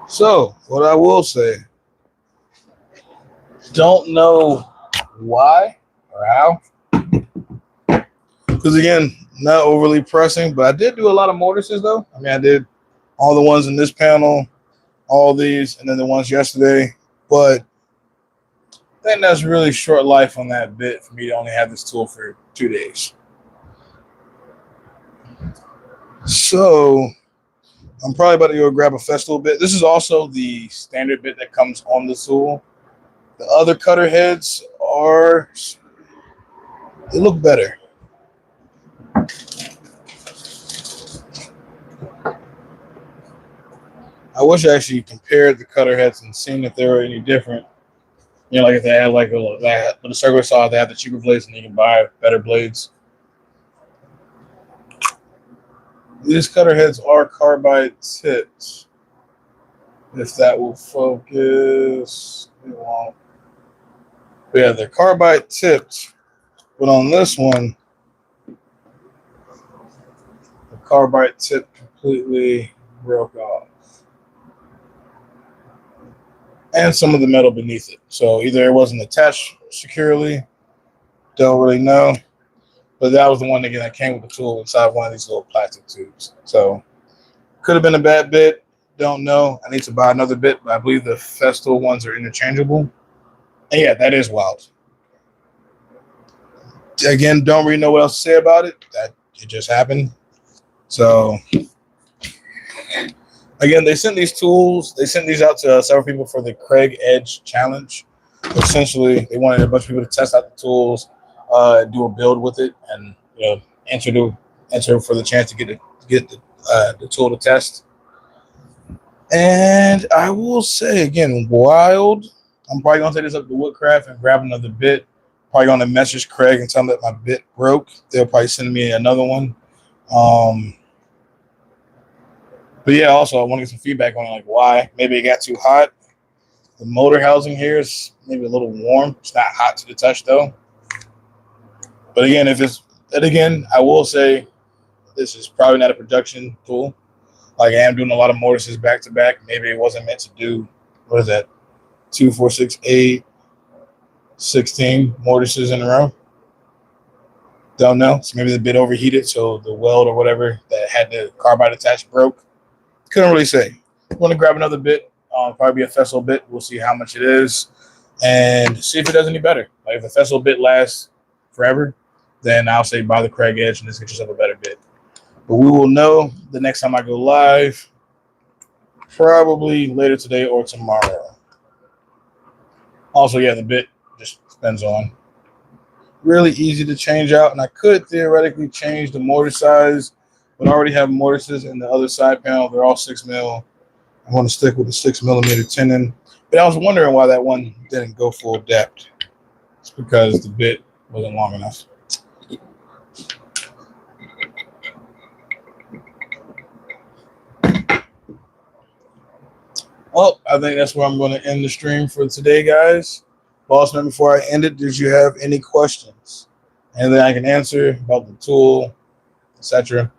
So, what I will say, don't know why or how, because again, not overly pressing, but I did do a lot of mortises though. I mean, I did all the ones in this panel, all these, and then the ones yesterday, but I think that's really short life on that bit for me to only have this tool for 2 days. So I'm probably about to go grab a Festool bit. This is also the standard bit that comes on the tool. The other cutter heads they look better. I wish I actually compared the cutter heads and seen if they were any different. Like if they had like the circular saw, they have the cheaper blades and you can buy better blades. These cutter heads are carbide tips. If that will focus, it won't. But yeah, they're carbide tipped, but on this one, the carbide tip completely broke off. And some of the metal beneath it. So either it wasn't attached securely, don't really know. But that was the one again that came with the tool inside one of these little plastic tubes. So could have been a bad bit. Don't know. I need to buy another bit, but I believe the Festool ones are interchangeable. And yeah, that is wild. Again, don't really know what else to say about it. That it just happened. So Again, they sent these tools. They sent these out to several people for the Kreg Edge Challenge. Essentially, they wanted a bunch of people to test out the tools, do a build with it, and enter for the chance to get the tool to test. And I will say again, wild. I'm probably gonna take this up to Woodcraft and grab another bit. Probably gonna message Kreg and tell them that my bit broke. They'll probably send me another one. But yeah, also I want to get some feedback on like why. Maybe it got too hot. The motor housing here is maybe a little warm. It's not hot to the touch though. But again, I will say this is probably not a production tool. Like I am doing a lot of mortises back to back. Maybe it wasn't meant to do, what is that? 2, 4, 6, 8, 16 mortises in a row. Don't know. So maybe the bit overheated, so the weld or whatever that had the carbide attached broke. Couldn't really say. Want to grab another bit, probably be a Fessel bit. We'll see how much it is and see if it does any better. Like if a Fessel bit lasts forever, then I'll say buy the Kreg Edge and just get yourself a better bit. But we will know the next time I go live, probably later today or tomorrow. Also, yeah, the bit just depends on. Really easy to change out, and I could theoretically change the mortar size, but I already have mortises in the other side panel. They're all 6 mil. I want to stick with the 6 millimeter tenon. But I was wondering why that one didn't go full depth. It's because the bit wasn't long enough. Well, I think that's where I'm going to end the stream for today, guys. Bossman, before I end it, did you have any questions? Anything I can answer about the tool, etc.?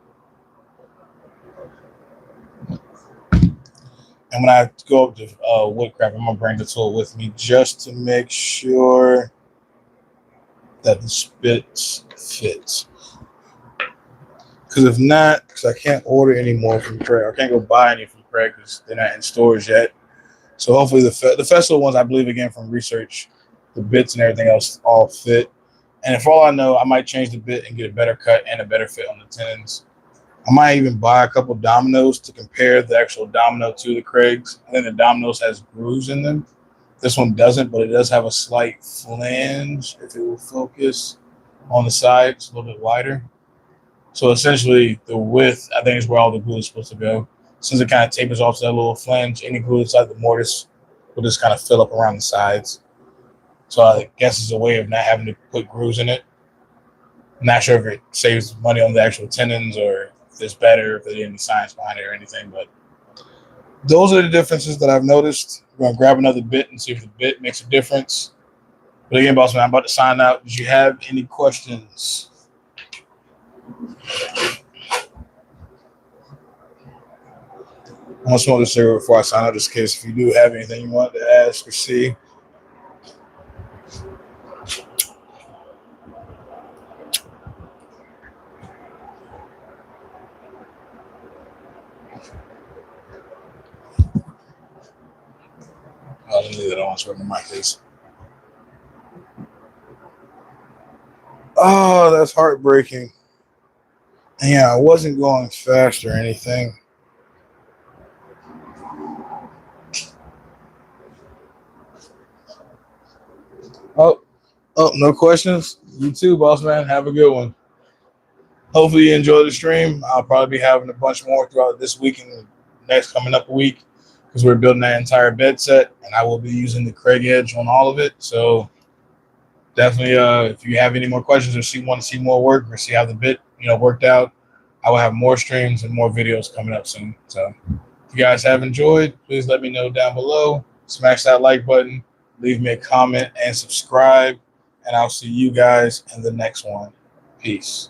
And when I go up to Woodcraft, I'm going to bring the tool with me just to make sure that the spits fit. Because if not, because I can't order any more from Kreg. I can't go buy any from Kreg because they're not in stores yet. So hopefully the Festival ones, I believe, again, from research, the bits and everything else all fit. And for all I know, I might change the bit and get a better cut and a better fit on the tenons. I might even buy a couple dominoes to compare the actual domino to the Kregs. I think the dominoes has grooves in them. This one doesn't, but it does have a slight flange, if it will focus, on the side. It's a little bit wider. So essentially, the width, I think, is where all the glue is supposed to go. Since it kind of tapers off to that little flange, any glue inside the mortise will just kind of fill up around the sides. So I guess it's a way of not having to put grooves in it. I'm not sure if it saves money on the actual tenons or if it's better, if there's any science behind it or anything, but those are the differences that I've noticed. We're going to grab another bit and see if the bit makes a difference. But again, Bossman, I'm about to sign out. Did you have any questions? I want to smoke this cigarette before I sign out, just in case if you do have anything you want to ask or see. I don't need that on so my case. Oh, that's heartbreaking. Yeah, I wasn't going fast or anything. Oh, no questions? You too, boss man. Have a good one. Hopefully you enjoy the stream. I'll probably be having a bunch more throughout this week and the next coming up a week because we're building that entire bed set, and I will be using the Kreg Edge on all of it. So definitely, if you have any more questions or want to see more work or see how the bit worked out, I will have more streams and more videos coming up soon. So if you guys have enjoyed, please let me know down below. Smash that like button, leave me a comment, and subscribe. And I'll see you guys in the next one. Peace.